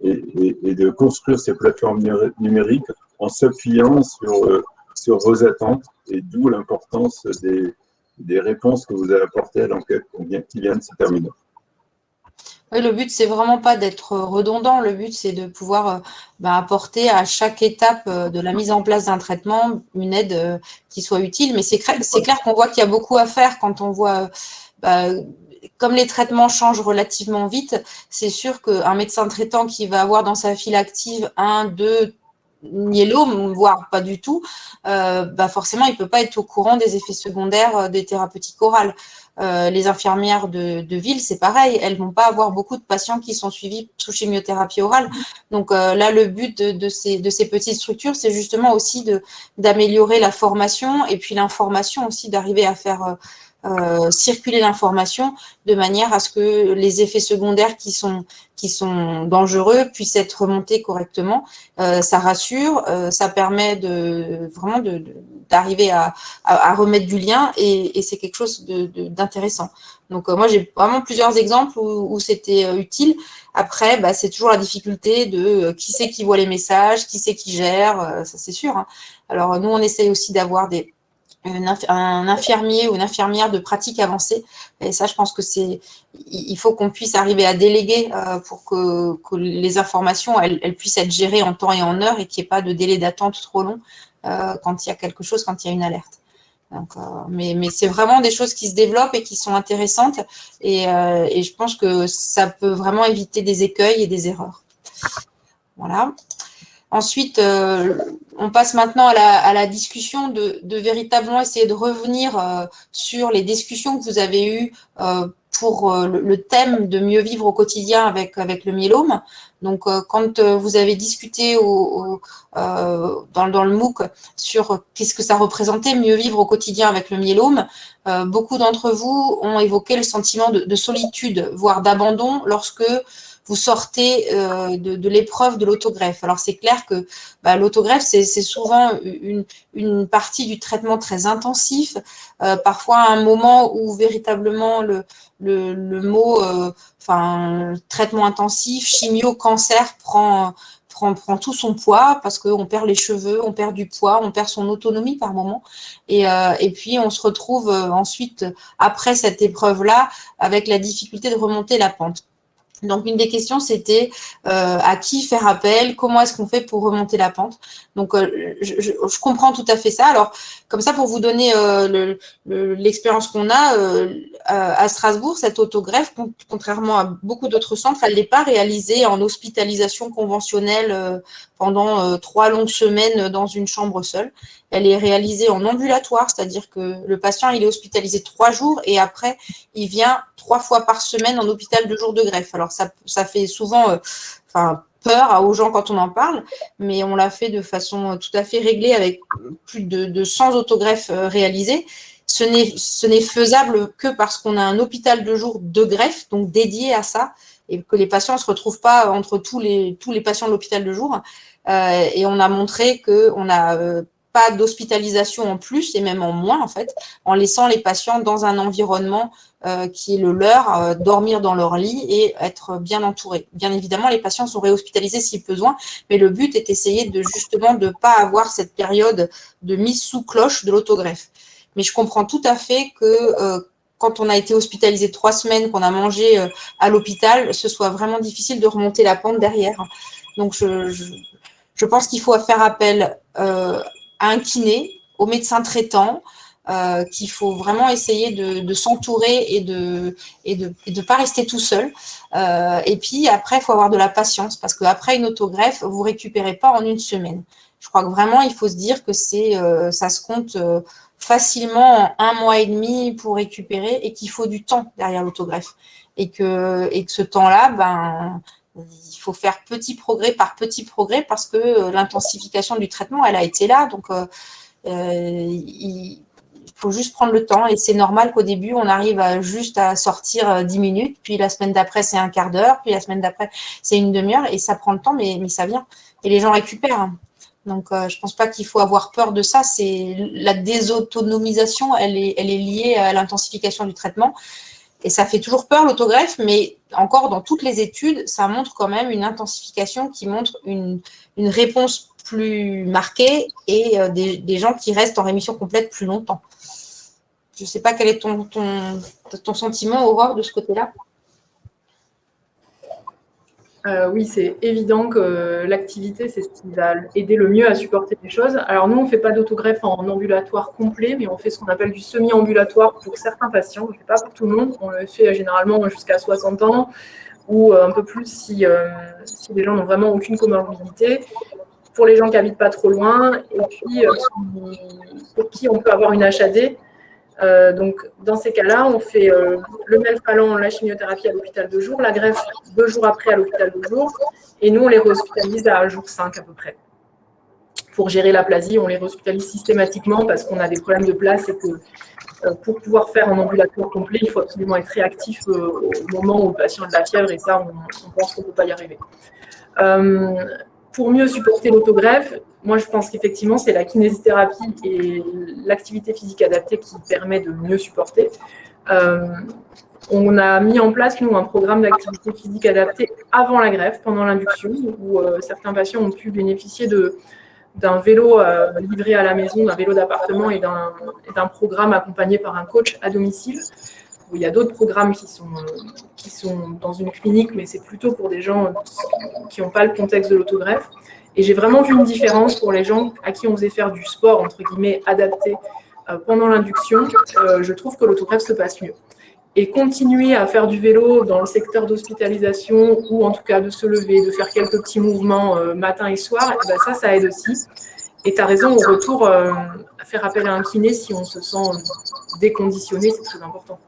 Et de construire ces plateformes numériques en s'appuyant sur vos attentes, et d'où l'importance des réponses que vous avez apportées à l'enquête qui vient de se terminer. Oui, le but, c'est vraiment pas d'être redondant. Le but, c'est de pouvoir apporter à chaque étape de la mise en place d'un traitement une aide qui soit utile. Mais c'est clair qu'on voit qu'il y a beaucoup à faire quand on voit, comme les traitements changent relativement vite, c'est sûr qu'un médecin traitant qui va avoir dans sa file active 1, 2 myélome, voire pas du tout, forcément, il ne peut pas être au courant des effets secondaires des thérapeutiques orales. Les infirmières de ville, c'est pareil, elles ne vont pas avoir beaucoup de patients qui sont suivis sous chimiothérapie orale. Donc là, le but de ces petites structures, c'est justement aussi d'améliorer la formation et puis l'information aussi, d'arriver à faire circuler l'information de manière à ce que les effets secondaires qui sont dangereux puissent être remontés correctement. Ça rassure, ça permet vraiment d'arriver à remettre du lien et c'est quelque chose d'intéressant. Donc moi j'ai vraiment plusieurs exemples où c'était utile. Après, c'est toujours la difficulté de qui c'est qui voit les messages, qui c'est qui gère, ça c'est sûr. Alors nous on essaye aussi d'avoir un infirmier ou une infirmière de pratique avancée. Et ça, je pense que il faut qu'on puisse arriver à déléguer pour que les informations, elles puissent être gérées en temps et en heure et qu'il n'y ait pas de délai d'attente trop long quand il y a quelque chose, quand il y a une alerte. Donc, mais c'est vraiment des choses qui se développent et qui sont intéressantes et je pense que ça peut vraiment éviter des écueils et des erreurs. Voilà. Ensuite, on passe maintenant à la discussion de véritablement essayer de revenir sur les discussions que vous avez eues pour le thème de mieux vivre au quotidien avec le myélome. Donc, quand vous avez discuté dans le MOOC sur qu'est-ce que ça représentait mieux vivre au quotidien avec le myélome, beaucoup d'entre vous ont évoqué le sentiment de solitude, voire d'abandon lorsque vous sortez de l'épreuve de l'autogreffe. Alors, c'est clair que l'autogreffe, c'est souvent une partie du traitement très intensif, parfois à un moment où véritablement le mot traitement intensif, chimio, cancer prend tout son poids parce qu'on perd les cheveux, on perd du poids, on perd son autonomie par moment. Et puis, on se retrouve ensuite, après cette épreuve-là, avec la difficulté de remonter la pente. Donc, une des questions, c'était à qui faire appel, comment est-ce qu'on fait pour remonter la pente. Donc, je comprends tout à fait ça. Alors, comme ça, pour vous donner l'expérience qu'on a, à Strasbourg, cette autogreffe, contrairement à beaucoup d'autres centres, elle n'est pas réalisée en hospitalisation conventionnelle pendant 3 longues semaines dans une chambre seule. Elle est réalisée en ambulatoire, c'est-à-dire que le patient, il est hospitalisé 3 jours et après, il vient 3 fois par semaine en hôpital de jour de greffe. Alors, ça fait souvent peur aux gens quand on en parle, mais on l'a fait de façon tout à fait réglée avec plus de 100 autogreffes réalisées. Ce n'est faisable que parce qu'on a un hôpital de jour de greffe, donc dédié à ça, et que les patients ne se retrouvent pas entre tous les patients de l'hôpital de jour. Et on a montré qu'on n'a pas d'hospitalisation en plus, et même en moins, en fait, en laissant les patients dans un environnement qui est le leur, dormir dans leur lit et être bien entourés. Bien évidemment, les patients sont réhospitalisés si besoin, mais le but est d'essayer justement de ne pas avoir cette période de mise sous cloche de l'autogreffe. Mais je comprends tout à fait que quand on a été hospitalisé 3 semaines, qu'on a mangé à l'hôpital, ce soit vraiment difficile de remonter la pente derrière. Donc, je pense qu'il faut faire appel à un kiné, au médecin traitant, qu'il faut vraiment essayer de s'entourer et de pas rester tout seul. Et puis après, il faut avoir de la patience parce qu'après une autogreffe, vous récupérez pas en une semaine. Je crois que vraiment, il faut se dire que ça se compte facilement en 1 mois et demi pour récupérer et qu'il faut du temps derrière l'autogreffe. Et que ce temps-là, il faut faire petit progrès par petit progrès parce que l'intensification du traitement, elle a été là. Donc, il faut juste prendre le temps et c'est normal qu'au début, on arrive juste à sortir 10 minutes, puis la semaine d'après, c'est un quart d'heure, puis la semaine d'après, c'est une demi-heure et ça prend le temps, mais ça vient. Et les gens récupèrent. Donc, je ne pense pas qu'il faut avoir peur de ça. C'est la désautonomisation, elle est liée à l'intensification du traitement. Et ça fait toujours peur, l'autogreffe, mais encore dans toutes les études, ça montre quand même une intensification qui montre une réponse plus marquée et des gens qui restent en rémission complète plus longtemps. Je ne sais pas quel est ton sentiment, Aurore, de ce côté-là. Oui, c'est évident que l'activité, c'est ce qui va aider le mieux à supporter les choses. Alors nous, on ne fait pas d'autogreffe en ambulatoire complet, mais on fait ce qu'on appelle du semi-ambulatoire pour certains patients. On ne le fait pas pour tout le monde. On le fait généralement jusqu'à 60 ans ou un peu plus si les gens n'ont vraiment aucune comorbidité. Pour les gens qui n'habitent pas trop loin et puis pour qui on peut avoir une HAD. Donc, dans ces cas-là, on fait le melphalan, la chimiothérapie à l'hôpital de jour, la greffe 2 jours après à l'hôpital de jour, et nous, on les réhospitalise à jour 5 à peu près. Pour gérer l'aplasie, on les réhospitalise systématiquement parce qu'on a des problèmes de place et que pour pouvoir faire un ambulatoire complet, il faut absolument être réactif au moment où le patient a de la fièvre, et ça, on pense qu'on ne peut pas y arriver. Pour mieux supporter l'autogreffe, moi, je pense qu'effectivement, c'est la kinésithérapie et l'activité physique adaptée qui permet de mieux supporter. On a mis en place, nous, un programme d'activité physique adaptée avant la greffe, pendant l'induction, où certains patients ont pu bénéficier d'un vélo livré à la maison, d'un vélo d'appartement et d'un programme accompagné par un coach à domicile. Il y a d'autres programmes qui sont dans une clinique, mais c'est plutôt pour des gens qui n'ont pas le contexte de l'autogreffe. Et j'ai vraiment vu une différence pour les gens à qui on faisait faire du sport, entre guillemets, adapté pendant l'induction. Je trouve que l'autogreffe se passe mieux. Et continuer à faire du vélo dans le secteur d'hospitalisation ou en tout cas de se lever, de faire quelques petits mouvements matin et soir, et ben ça aide aussi. Et tu as raison, au retour, faire appel à un kiné si on se sent déconditionné, c'est très important.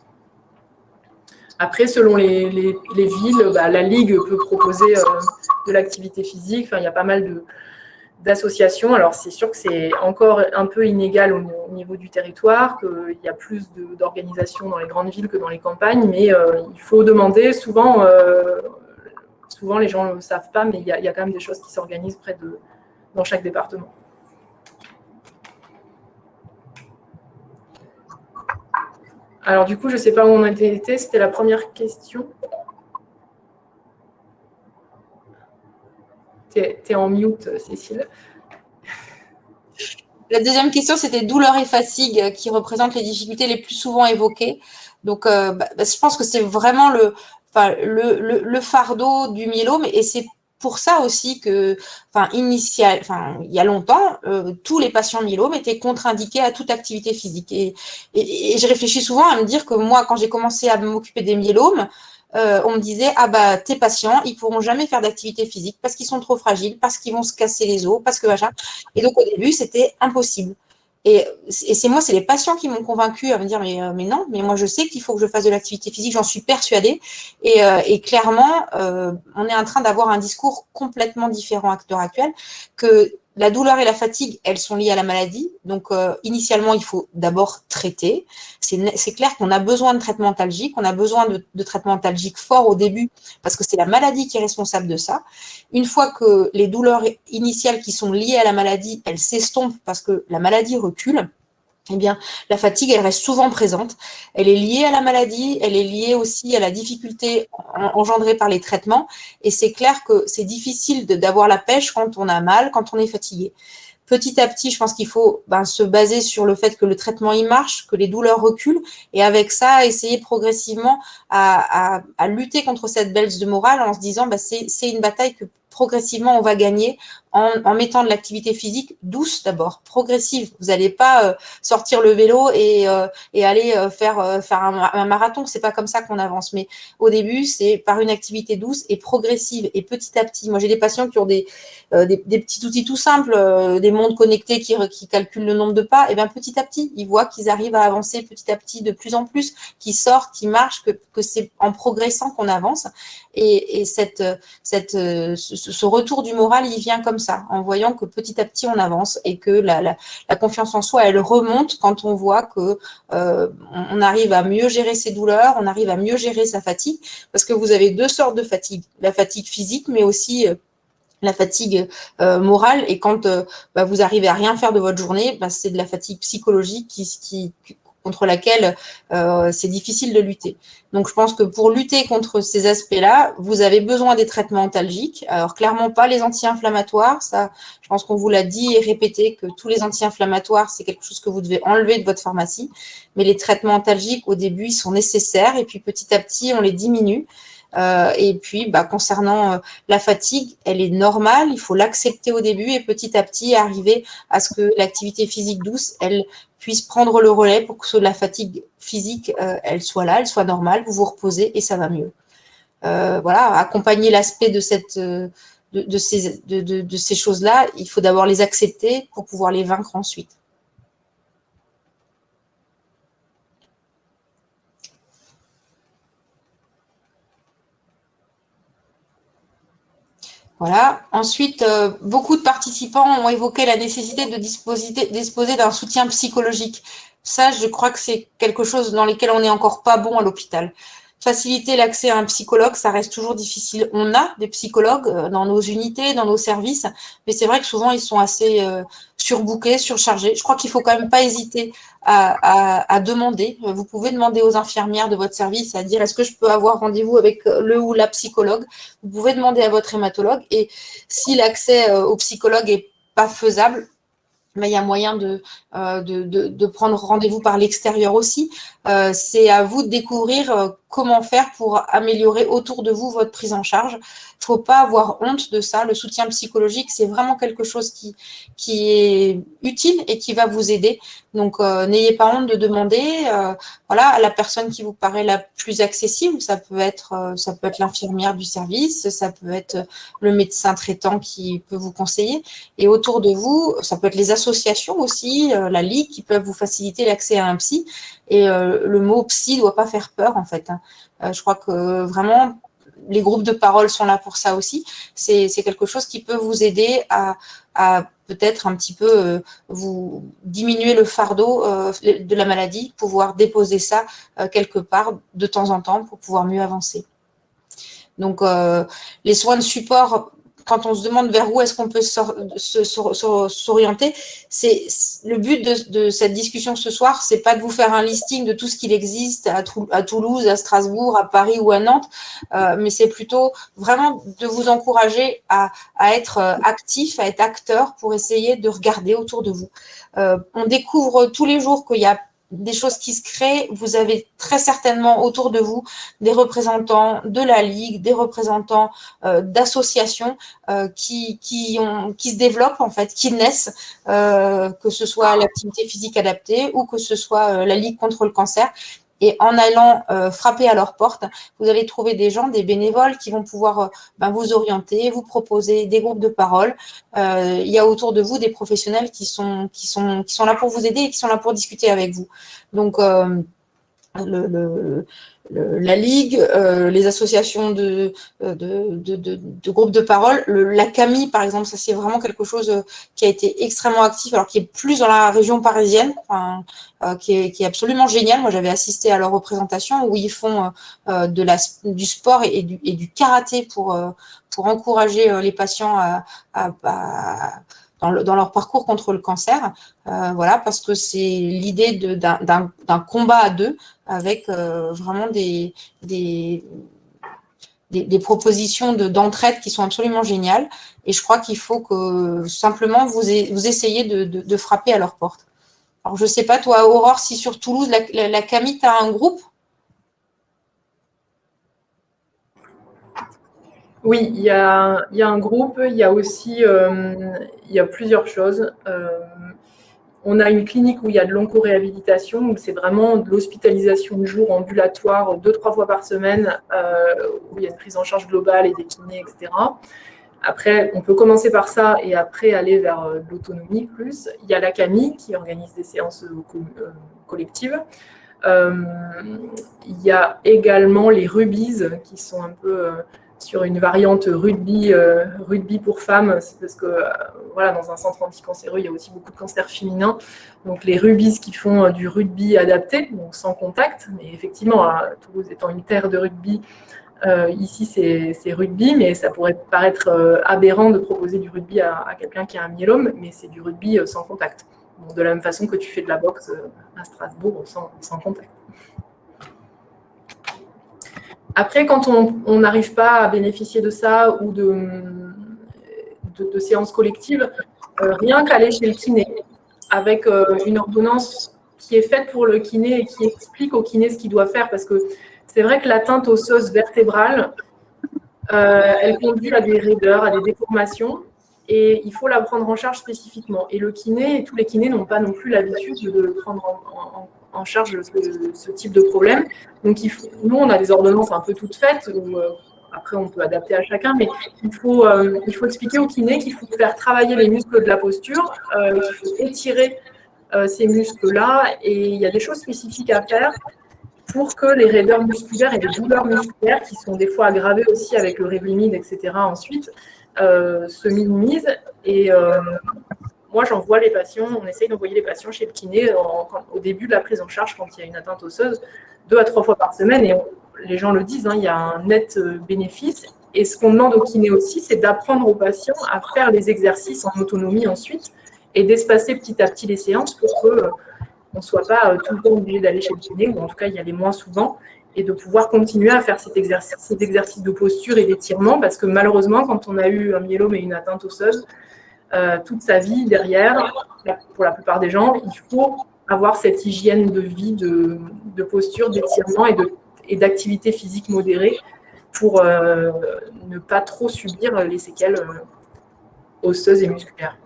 Après, selon les villes, la Ligue peut proposer de l'activité physique. Enfin, il y a pas mal d'associations. Alors, c'est sûr que c'est encore un peu inégal au niveau du territoire, qu'il y a plus d'organisations dans les grandes villes que dans les campagnes, mais il faut demander. Souvent, les gens ne le savent pas, mais il y a quand même des choses qui s'organisent dans chaque département. Alors, du coup, je ne sais pas où on a été. C'était la première question. Tu es en mute, Cécile. La deuxième question, c'était douleur et fatigue qui représentent les difficultés les plus souvent évoquées. Donc, je pense que c'est vraiment le fardeau du myélome. Et c'est pour ça aussi que, il y a longtemps, tous les patients myélome étaient contre-indiqués à toute activité physique. Et je réfléchis souvent à me dire que moi, quand j'ai commencé à m'occuper des myélomes, on me disait, ah bah, tes patients, ils pourront jamais faire d'activité physique parce qu'ils sont trop fragiles, parce qu'ils vont se casser les os, parce que machin. Et donc, au début, c'était impossible. Et c'est moi, c'est les patients qui m'ont convaincu à me dire, mais non, mais moi, je sais qu'il faut que je fasse de l'activité physique, j'en suis persuadée. Et clairement, on est en train d'avoir un discours complètement différent à l'heure actuelle, que la douleur et la fatigue, elles sont liées à la maladie. Donc, initialement, il faut d'abord traiter. C'est clair qu'on a besoin de traitement antalgique, on a besoin de traitement antalgique fort au début, parce que c'est la maladie qui est responsable de ça. Une fois que les douleurs initiales qui sont liées à la maladie, elles s'estompent parce que la maladie recule, eh bien, la fatigue, elle reste souvent présente. Elle est liée à la maladie, elle est liée aussi à la difficulté engendrée par les traitements. Et c'est clair que c'est difficile d'avoir la pêche quand on a mal, quand on est fatigué. Petit à petit, je pense qu'il faut se baser sur le fait que le traitement il marche, que les douleurs reculent, et avec ça, essayer progressivement à lutter contre cette baisse de morale en se disant c'est une bataille que progressivement on va gagner en mettant de l'activité physique douce d'abord, progressive. Vous n'allez pas sortir le vélo et aller faire un marathon. C'est pas comme ça qu'on avance. Mais au début, c'est par une activité douce et progressive et petit à petit. Moi, j'ai des patients qui ont des petits outils tout simples, des montres connectées qui calculent le nombre de pas. Et bien petit à petit, ils voient qu'ils arrivent à avancer petit à petit de plus en plus, qu'ils sortent, qu'ils marchent, que c'est en progressant qu'on avance. Et ce retour du moral, il vient comme ça, en voyant que petit à petit on avance et que la confiance en soi, elle remonte quand on voit que on arrive à mieux gérer ses douleurs, on arrive à mieux gérer sa fatigue, parce que vous avez deux sortes de fatigue, la fatigue physique, mais aussi la fatigue morale. Et quand vous arrivez à rien faire de votre journée, c'est de la fatigue psychologique contre laquelle c'est difficile de lutter. Donc, je pense que pour lutter contre ces aspects-là, vous avez besoin des traitements antalgiques. Alors, clairement pas les anti-inflammatoires. Ça, je pense qu'on vous l'a dit et répété que tous les anti-inflammatoires, c'est quelque chose que vous devez enlever de votre pharmacie. Mais les traitements antalgiques, au début, ils sont nécessaires. Et puis, petit à petit, on les diminue. Et puis, concernant la fatigue, elle est normale. Il faut l'accepter au début et petit à petit arriver à ce que l'activité physique douce, elle puisse prendre le relais pour que la fatigue physique, elle soit là, elle soit normale, vous vous reposez et ça va mieux. Voilà, accompagner l'aspect de ces choses-là, il faut d'abord les accepter pour pouvoir les vaincre ensuite. Voilà. Ensuite, beaucoup de participants ont évoqué la nécessité de disposer d'un soutien psychologique. Ça, je crois que c'est quelque chose dans lequel on n'est encore pas bon à l'hôpital. Faciliter l'accès à un psychologue, ça reste toujours difficile. On a des psychologues dans nos unités, dans nos services, mais c'est vrai que souvent, ils sont assez surbookés, surchargés. Je crois qu'il faut quand même pas hésiter à demander. Vous pouvez demander aux infirmières de votre service à dire est-ce que je peux avoir rendez-vous avec le ou la psychologue. Vous pouvez demander à votre hématologue. Et si l'accès au psychologue est pas faisable, il y a moyen de prendre rendez-vous par l'extérieur aussi. C'est à vous de découvrir comment faire pour améliorer autour de vous votre prise en charge. Il ne faut pas avoir honte de ça. Le soutien psychologique, c'est vraiment quelque chose qui est utile et qui va vous aider. Donc, n'ayez pas honte de demander à la personne qui vous paraît la plus accessible. Ça peut être l'infirmière du service, ça peut être le médecin traitant qui peut vous conseiller. Et autour de vous, ça peut être les associations aussi, la Ligue, qui peuvent vous faciliter l'accès à un psy. Et le mot psy ne doit pas faire peur, en fait. Je crois que vraiment, les groupes de parole sont là pour ça aussi. C'est quelque chose qui peut vous aider à peut-être un petit peu vous diminuer le fardeau de la maladie, pouvoir déposer ça quelque part de temps en temps pour pouvoir mieux avancer. Donc, les soins de support, quand on se demande vers où est-ce qu'on peut s'orienter, c'est le but de cette discussion ce soir, c'est pas de vous faire un listing de tout ce qu'il existe à Toulouse, à Strasbourg, à Paris ou à Nantes, mais c'est plutôt vraiment de vous encourager à être actif, à être acteur pour essayer de regarder autour de vous. On découvre tous les jours qu'il y a des choses qui se créent, vous avez très certainement autour de vous des représentants de la Ligue, des représentants d'associations qui se développent, en fait, qui naissent, que ce soit l'activité physique adaptée ou que ce soit la Ligue contre le cancer. Et en allant frapper à leur porte, vous allez trouver des gens, des bénévoles qui vont pouvoir vous orienter, vous proposer des groupes de parole. Il y a autour de vous des professionnels qui sont là pour vous aider et qui sont là pour discuter avec vous. Donc, la Ligue, les associations de groupes de parole, la CAMI, par exemple, ça c'est vraiment quelque chose qui a été extrêmement actif, alors qui est plus dans la région parisienne, qui est absolument génial. Moi, j'avais assisté à leur représentation où ils font du sport et du karaté pour encourager les patients dans leur parcours contre le cancer. Voilà, parce que c'est l'idée d'un combat à deux avec vraiment des propositions d'entraide qui sont absolument géniales. Et je crois qu'il faut que simplement vous essayez de frapper à leur porte. Alors, je ne sais pas, toi, Aurore, si sur Toulouse, la CAMI, tu as un groupe? Oui, il y a un groupe, il y a aussi il y a plusieurs choses. On a une clinique où il y a de l'oncoréhabilitation, donc c'est vraiment de l'hospitalisation de jour ambulatoire 2-3 fois par semaine, où il y a une prise en charge globale et des kinés, etc. Après, on peut commencer par ça et après aller vers l'autonomie plus. Il y a la CAMI qui organise des séances collectives. Il y a également les Rubies qui sont un peu sur une variante rugby pour femmes. C'est parce que voilà, dans un centre anticancéreux, il y a aussi beaucoup de cancers féminins. Donc les Rubies qui font du rugby adapté, donc sans contact. Mais effectivement, Toulouse étant une terre de rugby, ici c'est rugby, mais ça pourrait paraître aberrant de proposer du rugby à quelqu'un qui a un myélome, mais c'est du rugby sans contact. Donc, de la même façon que tu fais de la boxe à Strasbourg sans contact. Après, quand on n'arrive pas à bénéficier de ça ou de séances collectives, rien qu'aller chez le kiné avec une ordonnance qui est faite pour le kiné et qui explique au kiné ce qu'il doit faire, parce que c'est vrai que l'atteinte osseuse vertébrale, elle conduit à des raideurs, à des déformations, et il faut la prendre en charge spécifiquement. Et le kiné, tous les kinés n'ont pas non plus l'habitude de prendre en charge ce type de problème. Donc, nous, on a des ordonnances un peu toutes faites, où après, on peut adapter à chacun, mais il faut expliquer au kiné qu'il faut faire travailler les muscles de la posture, qu'il faut étirer ces muscles-là, et il y a des choses spécifiques à faire pour que les raideurs musculaires et les douleurs musculaires, qui sont des fois aggravées aussi avec le Revlimid, etc., ensuite, se minimisent. Et moi, j'envoie les patients, on essaye d'envoyer les patients chez le kiné au début de la prise en charge, quand il y a une atteinte osseuse, 2 à 3 fois par semaine. Et les gens le disent, il y a un net bénéfice. Et ce qu'on demande au kiné aussi, c'est d'apprendre aux patients à faire les exercices en autonomie ensuite et d'espacer petit à petit les séances pour qu'on ne soit pas tout le temps obligé d'aller chez le kiné, ou en tout cas y aller moins souvent, et de pouvoir continuer à faire cet exercice de posture et d'étirement, parce que malheureusement, quand on a eu un myélome et une atteinte osseuse, toute sa vie derrière, pour la plupart des gens, il faut avoir cette hygiène de vie, de posture, d'étirement et d'activité physique modérée pour ne pas trop subir les séquelles osseuses et musculaires.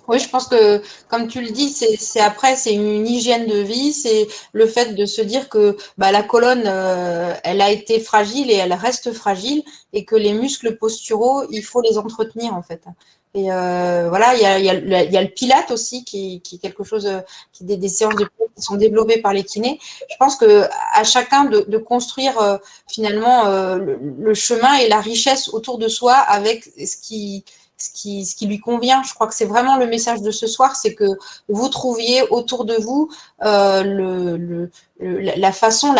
Oui, je pense que, comme tu le dis, c'est une hygiène de vie, c'est le fait de se dire que la colonne, elle a été fragile et elle reste fragile, et que les muscles posturaux, il faut les entretenir, en fait. Et voilà, il y a le Pilate aussi, qui est quelque chose, des séances de Pilate qui sont développées par les kinés. Je pense que à chacun de construire finalement le chemin et la richesse autour de soi avec ce qui lui convient. Je crois que c'est vraiment le message de ce soir, c'est que vous trouviez autour de vous la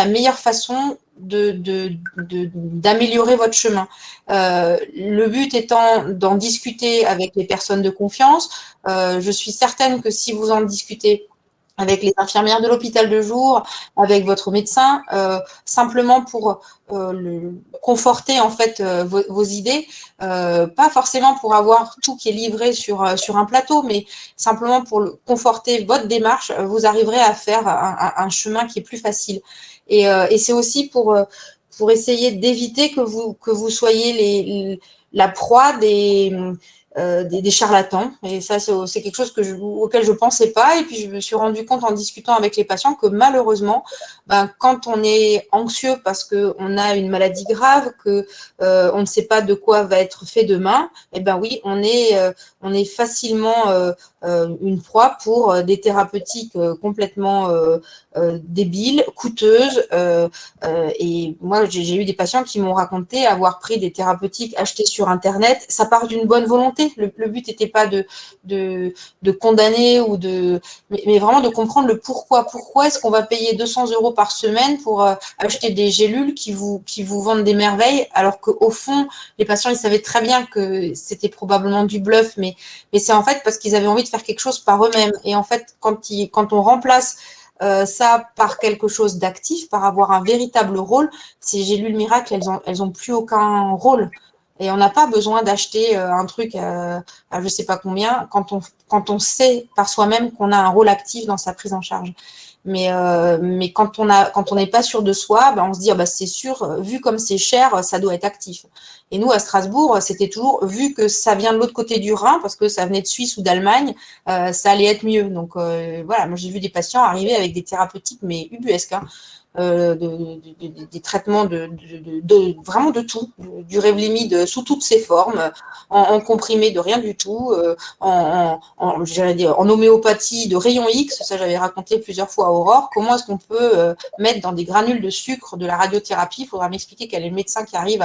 meilleure façon d'améliorer votre chemin. Le but étant d'en discuter avec les personnes de confiance. Je suis certaine que si vous en discutez avec les infirmières de l'hôpital de jour, avec votre médecin, simplement pour conforter en fait vos idées, pas forcément pour avoir tout qui est livré sur un plateau, mais simplement pour conforter votre démarche, vous arriverez à faire un chemin qui est plus facile. Et c'est aussi pour essayer d'éviter que vous soyez la proie des charlatans. Et ça, c'est quelque chose auquel je ne pensais pas. Et puis, je me suis rendu compte en discutant avec les patients que malheureusement, quand on est anxieux parce qu'on a une maladie grave, on ne sait pas de quoi va être fait demain, eh ben oui, on est facilement une proie pour des thérapeutiques complètement débiles, coûteuses. Et moi, j'ai eu des patients qui m'ont raconté avoir pris des thérapeutiques achetées sur Internet. Ça part d'une bonne volonté. Le but n'était pas de condamner mais vraiment de comprendre le pourquoi. Pourquoi est-ce qu'on va payer 200 € par semaine pour acheter des gélules qui vous vendent des merveilles, alors qu'au fond, les patients, ils savaient très bien que c'était probablement du bluff, mais c'est en fait parce qu'ils avaient envie de faire quelque chose par eux-mêmes. Et en fait, quand on remplace ça par quelque chose d'actif, par avoir un véritable rôle, ces gélules miracles, elles ont plus aucun rôle. Et on n'a pas besoin d'acheter un truc à je ne sais pas combien quand on sait par soi-même qu'on a un rôle actif dans sa prise en charge. Mais quand on n'est pas sûr de soi, on se dit c'est sûr, vu comme c'est cher, ça doit être actif. Et nous, à Strasbourg, c'était toujours vu que ça vient de l'autre côté du Rhin, parce que ça venait de Suisse ou d'Allemagne, ça allait être mieux. Donc voilà, moi j'ai vu des patients arriver avec des thérapeutiques, mais ubuesques, des traitements vraiment de tout, du Revlimid sous toutes ses formes, en comprimé de rien du tout, en homéopathie de rayon X, ça j'avais raconté plusieurs fois à Aurore. Comment est-ce qu'on peut mettre dans des granules de sucre de la radiothérapie? Il faudra m'expliquer quel est le médecin qui arrive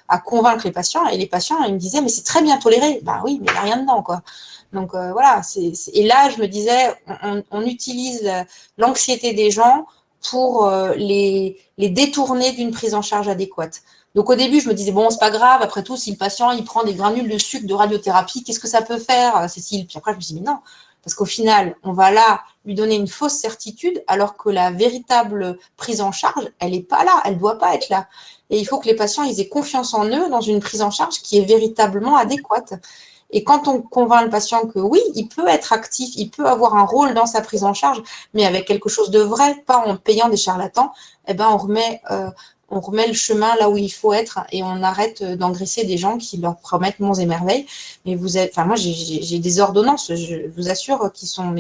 à convaincre les patients. Et les patients, ils me disaient, mais c'est très bien toléré. Oui, mais il n'y a rien dedans, quoi. Donc voilà, et là, je me disais, on utilise l'anxiété des gens pour les détourner d'une prise en charge adéquate. Donc au début, je me disais, bon, c'est pas grave, après tout, si le patient il prend des granules de sucre de radiothérapie, qu'est-ce que ça peut faire, Cécile? Puis après, je me suis dit, mais non, parce qu'au final, on va là lui donner une fausse certitude, alors que la véritable prise en charge, elle n'est pas là, elle ne doit pas être là. Et il faut que les patients ils aient confiance en eux dans une prise en charge qui est véritablement adéquate. Et quand on convainc le patient que oui, il peut être actif, il peut avoir un rôle dans sa prise en charge, mais avec quelque chose de vrai, pas en payant des charlatans, on remet le chemin là où il faut être et on arrête d'engraisser des gens qui leur promettent monts et merveilles. Mais moi, j'ai des ordonnances, je vous assure, qui sont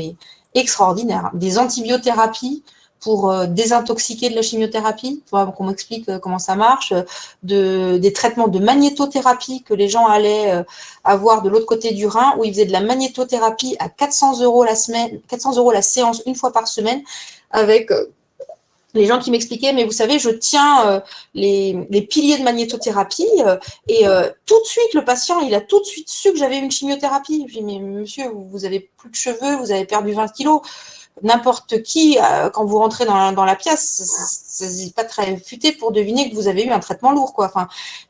extraordinaires. Des antibiothérapies pour désintoxiquer de la chimiothérapie, pour qu'on m'explique comment ça marche, des traitements de magnétothérapie que les gens allaient avoir de l'autre côté du Rhin, où ils faisaient de la magnétothérapie à 400 € la semaine, 400 € la séance, une fois par semaine, avec les gens qui m'expliquaient, mais vous savez, je tiens les piliers de magnétothérapie et tout de suite, le patient, il a tout de suite su que j'avais une chimiothérapie. Je dis, mais monsieur, vous avez plus de cheveux, vous avez perdu 20 kilos. N'importe qui, quand vous rentrez dans la pièce, c'est pas très futé pour deviner que vous avez eu un traitement lourd, quoi.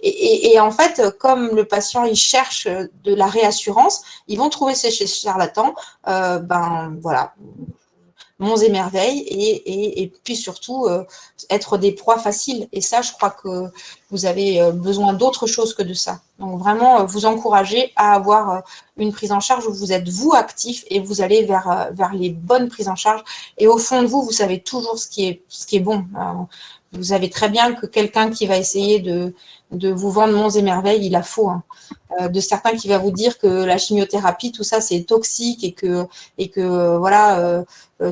Et en fait, comme le patient il cherche de la réassurance, ils vont trouver ces charlatans, voilà, monts et merveilles, et puis surtout être des proies faciles. Et ça, je crois que vous avez besoin d'autre chose que de ça. Donc vraiment, vous encourager à avoir une prise en charge où vous êtes vous actif et vous allez vers les bonnes prises en charge. Et au fond de vous, vous savez toujours ce qui est bon. Vous savez très bien que quelqu'un qui va essayer de vous vendre monts et merveilles, il a faux. De certains qui va vous dire que la chimiothérapie, tout ça, c'est toxique et que voilà,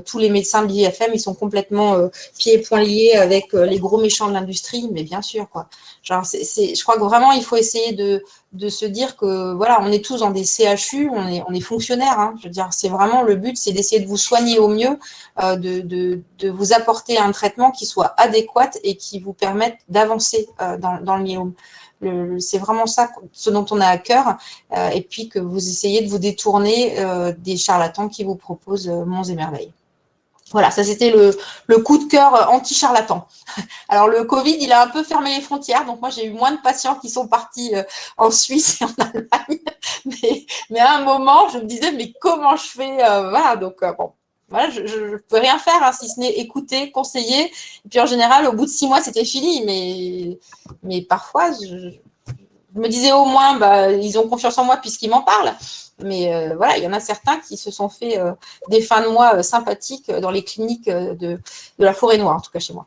tous les médecins de l'IFM, ils sont complètement pieds et poings liés avec les gros méchants de l'industrie, mais bien sûr, quoi. Genre, je crois que vraiment, il faut essayer de se dire que voilà, on est tous dans des CHU, on est fonctionnaires. Hein. Je veux dire, c'est vraiment le but, c'est d'essayer de vous soigner au mieux, de vous apporter un traitement qui soit adéquat et qui vous permette d'avancer dans le myélome. C'est vraiment ça, ce dont on a à cœur, et puis que vous essayez de vous détourner des charlatans qui vous proposent monts et merveilles. Voilà, ça c'était le coup de cœur anti-charlatan. Alors le Covid, il a un peu fermé les frontières, donc moi j'ai eu moins de patients qui sont partis en Suisse et en Allemagne, mais à un moment je me disais mais comment je fais, voilà, donc bon. voilà, je ne pouvais rien faire, hein, si ce n'est écouter, conseiller. Et puis en général, au bout de 6 mois, c'était fini. Mais parfois, je me disais au moins, ils ont confiance en moi puisqu'ils m'en parlent. Mais voilà, il y en a certains qui se sont fait des fins de mois sympathiques dans les cliniques de la Forêt-Noire, en tout cas chez moi.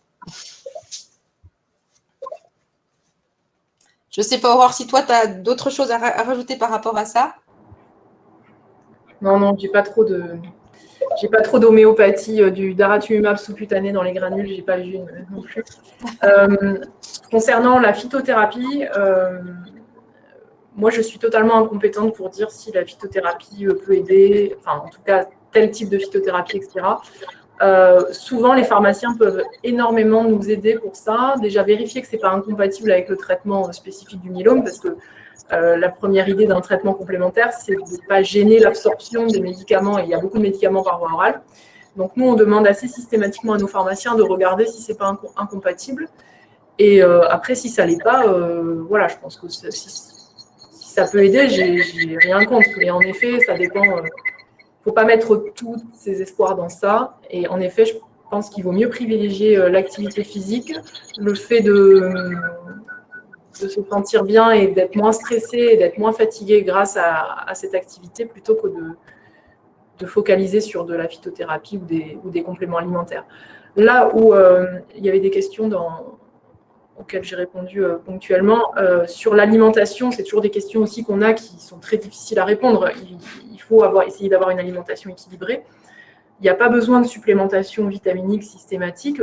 Je ne sais pas, Aurore, si toi, tu as d'autres choses à rajouter par rapport à ça. Non, j'ai pas trop d'homéopathie du daratumumab sous-cutané dans les granules, j'ai pas vu non plus. Concernant la phytothérapie, moi je suis totalement incompétente pour dire si la phytothérapie peut aider, enfin en tout cas tel type de phytothérapie, etc. Souvent les pharmaciens peuvent énormément nous aider pour ça. Déjà vérifier que c'est pas incompatible avec le traitement spécifique du myélome, parce que la première idée d'un traitement complémentaire, c'est de ne pas gêner l'absorption des médicaments, et il y a beaucoup de médicaments par voie orale. Donc nous, on demande assez systématiquement à nos pharmaciens de regarder si ce n'est pas incompatible. Et après, si ça ne l'est pas, voilà, je pense que si ça peut aider, j'ai rien contre. Mais en effet, ça dépend. Il ne faut pas mettre tous ses espoirs dans ça. Et en effet, je pense qu'il vaut mieux privilégier l'activité physique, le fait de se sentir bien et d'être moins stressé et d'être moins fatigué grâce à cette activité, plutôt que de focaliser sur de la phytothérapie ou des compléments alimentaires. Là où il y avait des questions auxquelles j'ai répondu ponctuellement, sur l'alimentation, c'est toujours des questions aussi qu'on a qui sont très difficiles à répondre. Il faut essayer d'avoir une alimentation équilibrée. Il n'y a pas besoin de supplémentation vitaminique systématique.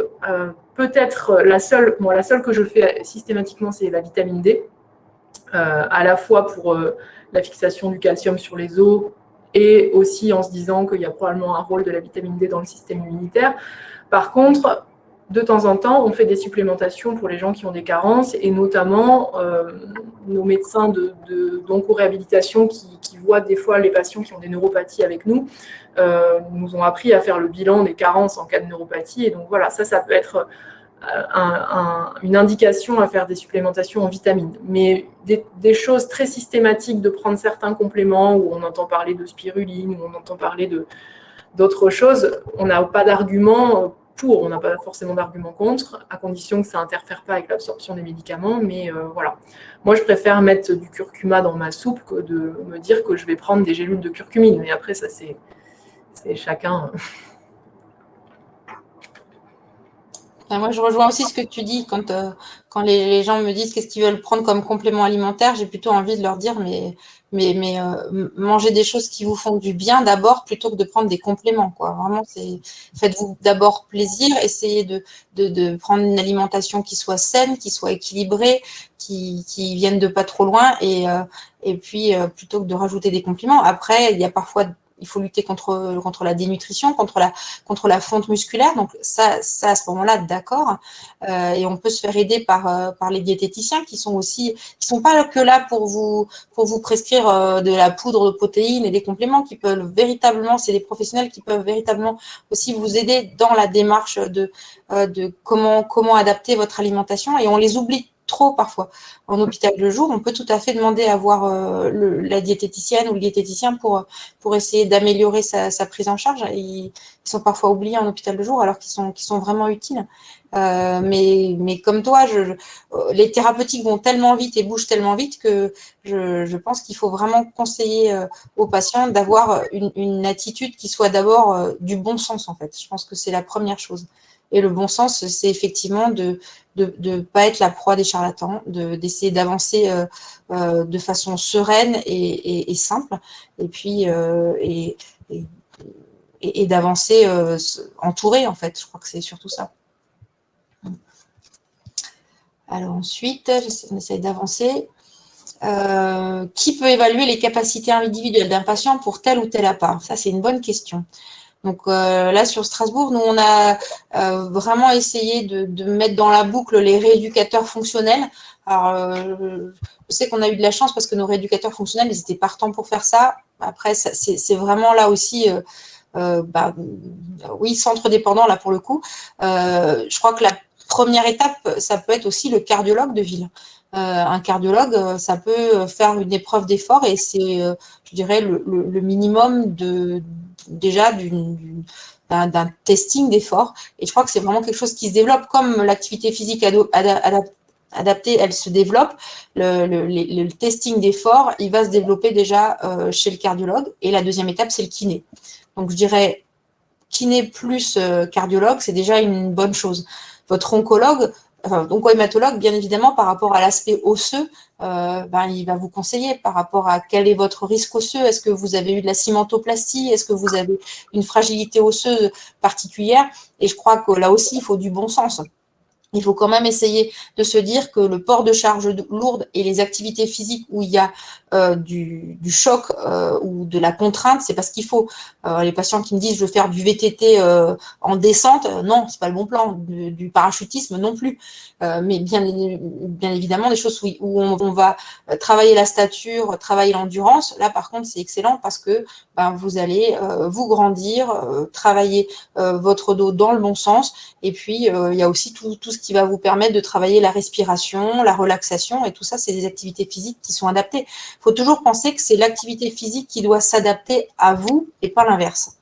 Peut-être la seule que je fais systématiquement, c'est la vitamine D, à la fois pour la fixation du calcium sur les os, et aussi en se disant qu'il y a probablement un rôle de la vitamine D dans le système immunitaire. Par contre, de temps en temps, on fait des supplémentations pour les gens qui ont des carences, et notamment nos médecins d'oncoréhabilitation qui voient des fois les patients qui ont des neuropathies avec nous, nous ont appris à faire le bilan des carences en cas de neuropathie. Et donc voilà, ça peut être une indication à faire des supplémentations en vitamines. Mais des choses très systématiques de prendre certains compléments, où on entend parler de spiruline, où on entend parler d'autres choses, on n'a pas d'argument pour, on n'a pas forcément d'argument contre, à condition que ça n'interfère pas avec l'absorption des médicaments. Mais voilà. Moi, je préfère mettre du curcuma dans ma soupe que de me dire que je vais prendre des gélules de curcumine. Mais après, ça, c'est chacun. Moi, je rejoins aussi ce que tu dis quand les gens me disent qu'est-ce qu'ils veulent prendre comme complément alimentaire. J'ai plutôt envie de leur dire mais mangez des choses qui vous font du bien d'abord, plutôt que de prendre des compléments, quoi. Vraiment, faites-vous d'abord plaisir, essayez de prendre une alimentation qui soit saine, qui soit équilibrée, qui vienne de pas trop loin, et puis plutôt que de rajouter des compléments. Après, il faut lutter contre la dénutrition, contre la fonte musculaire. Donc ça à ce moment-là, d'accord. Et on peut se faire aider par les diététiciens qui sont pas que là pour vous prescrire de la poudre de protéines et des compléments, qui peuvent véritablement, c'est des professionnels qui peuvent véritablement aussi vous aider dans la démarche de comment adapter votre alimentation. Et on les oublie trop parfois. En hôpital de jour, on peut tout à fait demander à voir la diététicienne ou le diététicien pour essayer d'améliorer sa prise en charge. Ils sont parfois oubliés en hôpital de jour alors qu'ils sont vraiment utiles. Mais comme toi, les thérapeutiques vont tellement vite et bougent tellement vite que je pense qu'il faut vraiment conseiller aux patients d'avoir une attitude qui soit d'abord du bon sens, en fait. Je pense que c'est la première chose. Et le bon sens, c'est effectivement de pas être la proie des charlatans, d'essayer d'avancer de façon sereine et simple, et puis et d'avancer entouré, en fait. Je crois que c'est surtout ça. Alors ensuite, on essaie d'avancer. Qui peut évaluer les capacités individuelles d'un patient pour tel ou tel appart? Ça, c'est une bonne question. Donc là, sur Strasbourg, nous, on a vraiment essayé de mettre dans la boucle les rééducateurs fonctionnels. Alors, je sais qu'on a eu de la chance parce que nos rééducateurs fonctionnels, ils étaient partants pour faire ça. Après, c'est vraiment là aussi, oui, centre dépendant, là, pour le coup. Je crois que la première étape, ça peut être aussi le cardiologue de ville. Un cardiologue, ça peut faire une épreuve d'effort, et c'est, je dirais, le minimum déjà d'un testing d'effort. Et je crois que c'est vraiment quelque chose qui se développe comme l'activité physique adaptée, elle se développe. Le testing d'effort, il va se développer déjà chez le cardiologue. Et la deuxième étape, c'est le kiné. Donc, je dirais kiné plus cardiologue, c'est déjà une bonne chose. Votre oncologue, oncohématologue, bien évidemment, par rapport à l'aspect osseux, il va vous conseiller par rapport à quel est votre risque osseux. Est-ce que vous avez eu de la cimentoplastie? Est-ce que vous avez une fragilité osseuse particulière? Et je crois que là aussi, il faut du bon sens. Il faut quand même essayer de se dire que le port de charge lourde et les activités physiques où il y a du choc ou de la contrainte, c'est pas ce qu'il faut. Les patients qui me disent je veux faire du VTT en descente, non, c'est pas le bon plan. Du parachutisme non plus. Mais bien évidemment des choses où on va travailler la stature, travailler l'endurance. Là par contre c'est excellent parce que vous allez vous grandir, travailler votre dos dans le bon sens. Et puis, il y a aussi tout ce qui va vous permettre de travailler la respiration, la relaxation, et tout ça, c'est des activités physiques qui sont adaptées. Il faut toujours penser que c'est l'activité physique qui doit s'adapter à vous et pas l'inverse.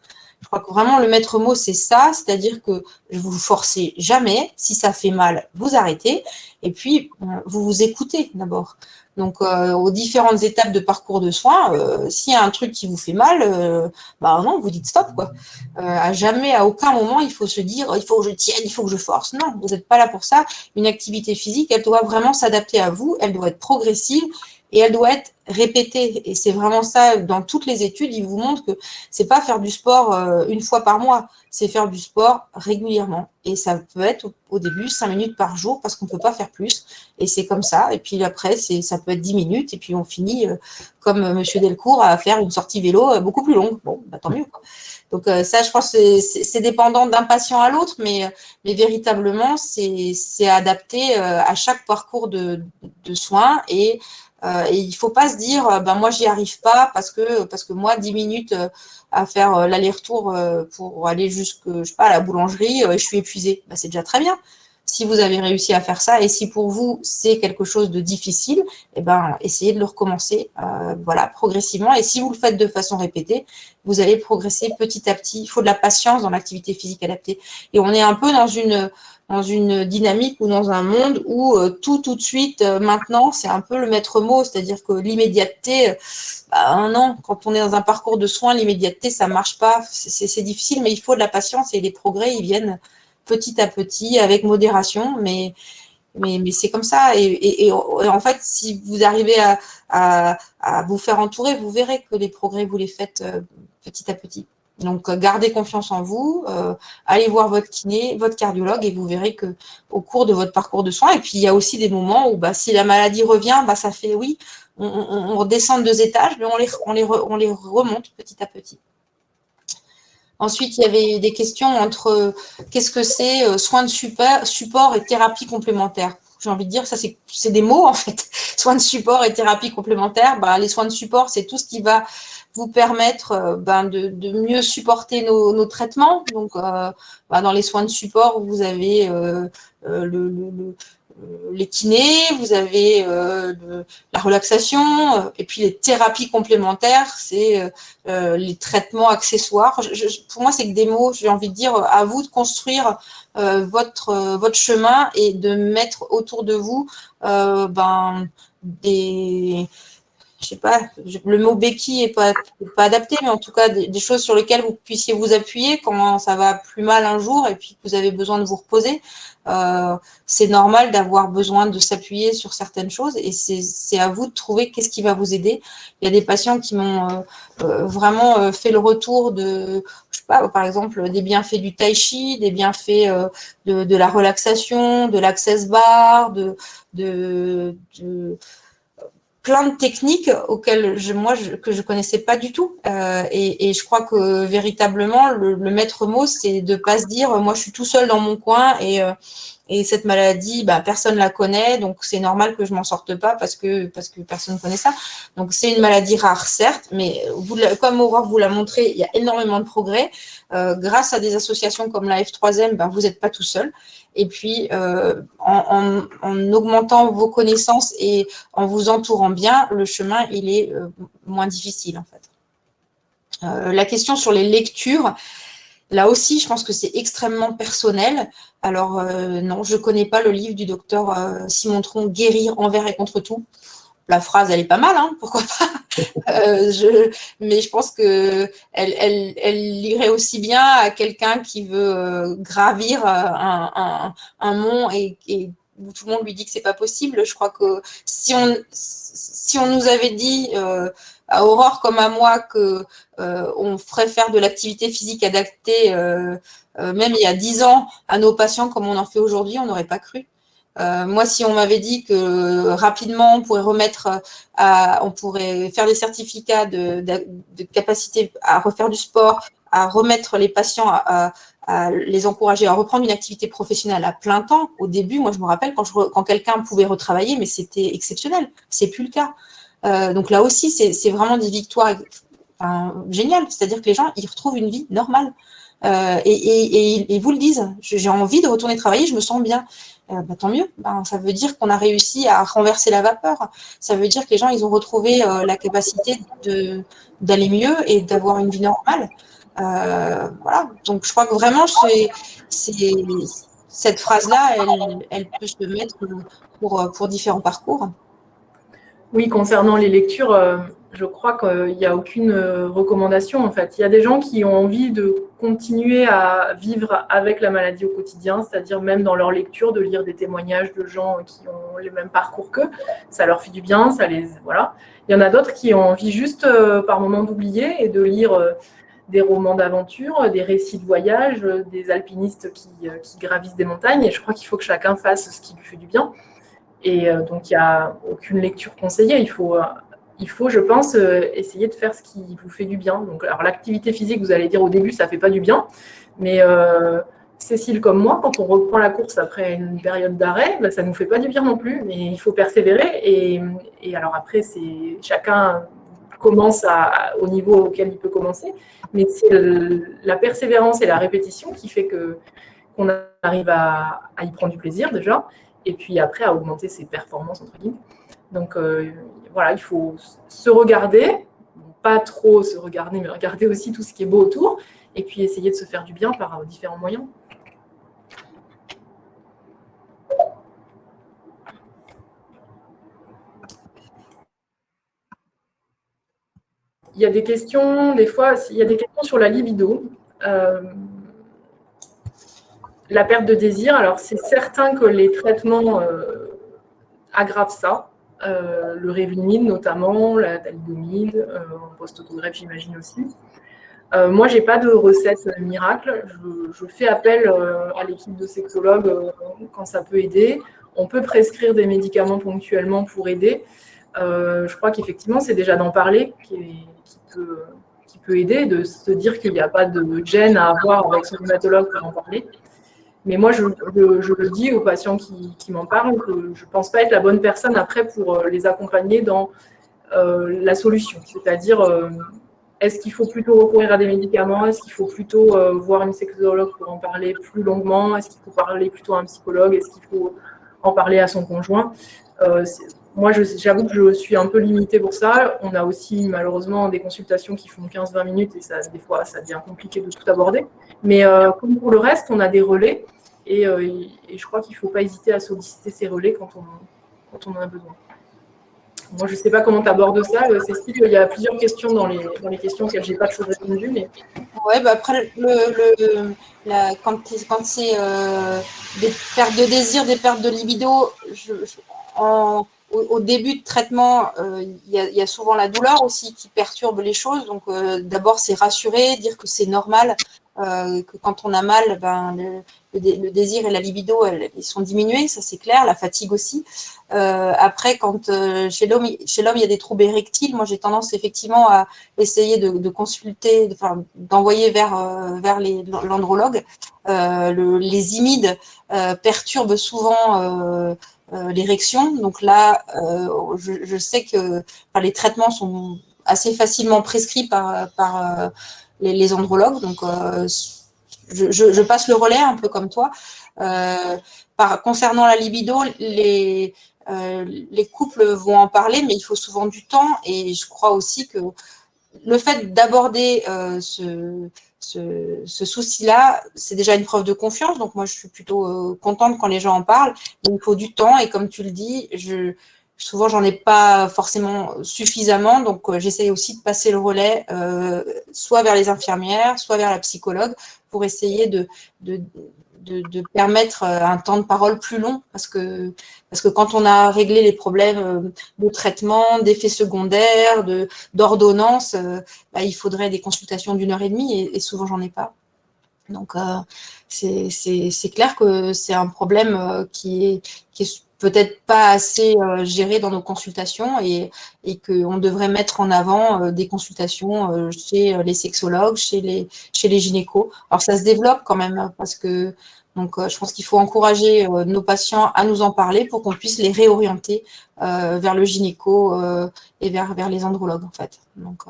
Je crois que vraiment, le maître mot, c'est ça, c'est-à-dire que vous vous forcez jamais. Si ça fait mal, vous arrêtez. Et puis, vous vous écoutez d'abord. Donc, aux différentes étapes de parcours de soins, s'il y a un truc qui vous fait mal, non, vous dites stop, quoi. À jamais, à aucun moment, il faut se dire, il faut que je tienne, il faut que je force. Non, vous n'êtes pas là pour ça. Une activité physique, elle doit vraiment s'adapter à vous, elle doit être progressive et elle doit être répétée. Et c'est vraiment ça, dans toutes les études, ils vous montrent que c'est pas faire du sport une fois par mois, c'est faire du sport régulièrement. Et ça peut être au début 5 minutes par jour parce qu'on ne peut pas faire plus. Et c'est comme ça. Et puis après, ça peut être 10 minutes. Et puis on finit, comme Monsieur Delcourt, à faire une sortie vélo beaucoup plus longue. Bon, tant mieux, quoi. Donc ça, je pense que c'est dépendant d'un patient à l'autre, mais véritablement, c'est adapté à chaque parcours de soins. Et il ne faut pas se dire, moi, j'y arrive pas parce que moi, 10 minutes à faire l'aller-retour pour aller jusque, je sais pas, à la boulangerie, je suis épuisée. C'est déjà très bien. Si vous avez réussi à faire ça et si pour vous, c'est quelque chose de difficile, essayez de le recommencer progressivement. Et si vous le faites de façon répétée, vous allez progresser petit à petit. Il faut de la patience dans l'activité physique adaptée. Et on est un peu dans une dynamique ou dans un monde où tout de suite, maintenant, c'est un peu le maître mot, c'est-à-dire que l'immédiateté, non, quand on est dans un parcours de soins, l'immédiateté, ça marche pas, c'est difficile, mais il faut de la patience et les progrès, ils viennent petit à petit, avec modération, mais c'est comme ça. Et en fait, si vous arrivez à vous faire entourer, vous verrez que les progrès, vous les faites petit à petit. Donc, gardez confiance en vous, allez voir votre kiné, votre cardiologue, et vous verrez que au cours de votre parcours de soins, et puis il y a aussi des moments où, si la maladie revient, ça fait oui, on redescend 2 étages, mais on les remonte petit à petit. Ensuite, il y avait des questions entre qu'est-ce que c'est soins de support et thérapie complémentaire. J'ai envie de dire, ça c'est des mots en fait. Soins de support et thérapie complémentaire. Les soins de support, c'est tout ce qui va vous permettre de mieux supporter nos traitements. Donc, dans les soins de support, vous avez les kinés, vous avez la relaxation, et puis les thérapies complémentaires, c'est les traitements accessoires. Pour moi, c'est que des mots, j'ai envie de dire, à vous de construire votre chemin et de mettre autour de vous je sais pas, le mot béquille est pas adapté, mais en tout cas des choses sur lesquelles vous puissiez vous appuyer quand ça va plus mal un jour et puis que vous avez besoin de vous reposer. C'est normal d'avoir besoin de s'appuyer sur certaines choses et c'est à vous de trouver qu'est-ce qui va vous aider. Il y a des patients qui m'ont vraiment fait le retour de, je sais pas, par exemple, des bienfaits du tai chi, des bienfaits de la relaxation, de l'access bar, de plein de techniques auxquelles que je connaissais pas du tout. Et je crois que véritablement, le maître mot, c'est de pas se dire, moi, je suis tout seul dans mon coin et cette maladie, personne la connaît, donc c'est normal que je m'en sorte pas parce que personne ne connaît ça. Donc c'est une maladie rare, certes, mais comme Aurore vous l'a montré, il y a énormément de progrès. Grâce à des associations comme la F3M, vous n'êtes pas tout seul. Et puis, en augmentant vos connaissances et en vous entourant bien, le chemin, il est moins difficile, en fait. La question sur les lectures, Là aussi, je pense que c'est extrêmement personnel. Alors, non, je ne connais pas le livre du docteur Simon Tron, Guérir envers et contre tout. La phrase, elle est pas mal, hein, pourquoi pas. Mais je pense que elle lirait aussi bien à quelqu'un qui veut gravir un mont et où tout le monde lui dit que c'est pas possible. Je crois que si on nous avait dit à Aurore comme à moi que on ferait faire de l'activité physique adaptée même il y a 10 ans à nos patients comme on en fait aujourd'hui, on n'aurait pas cru. Moi, si on m'avait dit que rapidement, on pourrait faire des certificats de capacité à refaire du sport, à remettre les patients, à les encourager à reprendre une activité professionnelle à plein temps. Au début, moi, je me rappelle quand quelqu'un pouvait retravailler, mais c'était exceptionnel. C'est plus le cas. Donc là aussi, c'est vraiment des victoires géniales. C'est-à-dire que les gens, ils retrouvent une vie normale. Et ils vous le disent. J'ai envie de retourner travailler, je me sens bien. Tant mieux. Ça veut dire qu'on a réussi à renverser la vapeur. Ça veut dire que les gens, ils ont retrouvé la capacité d'aller mieux et d'avoir une vie normale. Voilà. Donc, je crois que vraiment, cette phrase-là, elle peut se mettre pour différents parcours. Oui, concernant les lectures, je crois qu'il n'y a aucune recommandation en fait. Il y a des gens qui ont envie de continuer à vivre avec la maladie au quotidien, c'est-à-dire même dans leur lecture, de lire des témoignages de gens qui ont les mêmes parcours qu'eux. Ça leur fait du bien, voilà. Il y en a d'autres qui ont envie juste par moment d'oublier et de lire des romans d'aventure, des récits de voyage, des alpinistes qui gravissent des montagnes. Et je crois qu'il faut que chacun fasse ce qui lui fait du bien. Et donc, il n'y a aucune lecture conseillée. Il faut, je pense, essayer de faire ce qui vous fait du bien. Donc, alors, l'activité physique, vous allez dire au début, ça ne fait pas du bien. Mais Cécile, comme moi, quand on reprend la course après une période d'arrêt, ça ne nous fait pas du bien non plus. Mais il faut persévérer. Et alors après, chacun commence au niveau auquel il peut commencer. Mais c'est la persévérance et la répétition qui fait qu'on arrive à y prendre du plaisir déjà. Et puis après, à augmenter ses performances, entre guillemets. Donc, voilà, il faut se regarder, pas trop se regarder, mais regarder aussi tout ce qui est beau autour, et puis essayer de se faire du bien par différents moyens. Il y a des questions, des fois, il y a des questions sur la libido. La perte de désir, alors c'est certain que les traitements aggravent ça. Le Revlimid notamment, la thalidomide, en post-autogreffe j'imagine aussi. Moi, je n'ai pas de recette miracle. Je fais appel à l'équipe de sexologues quand ça peut aider. On peut prescrire des médicaments ponctuellement pour aider. Je crois qu'effectivement, c'est déjà d'en parler qui peut aider, de se dire qu'il n'y a pas de gêne à avoir avec son rhumatologue pour en parler. Mais moi, je le dis aux patients qui m'en parlent que je ne pense pas être la bonne personne après pour les accompagner dans la solution. C'est-à-dire, est-ce qu'il faut plutôt recourir à des médicaments? Est-ce qu'il faut plutôt voir une sexologue pour en parler plus longuement? Est-ce qu'il faut parler plutôt à un psychologue? Est-ce qu'il faut en parler à son conjoint? Moi, j'avoue que je suis un peu limitée pour ça. On a aussi malheureusement des consultations qui font 15-20 minutes et des fois, ça devient compliqué de tout aborder. Mais comme pour le reste, on a des relais et je crois qu'il ne faut pas hésiter à solliciter ces relais quand on en a besoin. Moi, je ne sais pas comment tu abordes ça, Cécile. Il y a plusieurs questions dans les questions auxquelles je n'ai pas toujours répondu. Mais... Oui, après, quand c'est des pertes de désir, des pertes de libido, au début de traitement, il y a souvent la douleur aussi qui perturbe les choses. Donc, d'abord, c'est rassurer, dire que c'est normal, que quand on a mal, le désir et la libido, ils sont diminués, ça c'est clair, la fatigue aussi. Après, quand chez l'homme, il y a des troubles érectiles, moi j'ai tendance effectivement à essayer de consulter, d'envoyer vers l'andrologue. Les imides perturbent souvent l'érection. Donc là, je sais que les traitements sont assez facilement prescrits par les andrologues. Donc, je passe le relais un peu comme toi. Concernant la libido, les couples vont en parler, mais il faut souvent du temps. Et je crois aussi que le fait d'aborder ce souci-là, c'est déjà une preuve de confiance. Donc, moi, je suis plutôt contente quand les gens en parlent. Mais il faut du temps. Et comme tu le dis, souvent, j'en ai pas forcément suffisamment. Donc, j'essaye aussi de passer le relais soit vers les infirmières, soit vers la psychologue pour essayer de permettre un temps de parole plus long. Parce que quand on a réglé les problèmes de traitement, d'effets secondaires, d'ordonnance, il faudrait des consultations d'1 heure et demie et souvent, j'en ai pas. Donc, c'est clair que c'est un problème qui est peut-être pas assez géré dans nos consultations et qu'on devrait mettre en avant des consultations chez les sexologues, chez les gynécos. Alors, ça se développe quand même parce que je pense qu'il faut encourager nos patients à nous en parler pour qu'on puisse les réorienter vers le gynéco et vers les andrologues, en fait. Donc,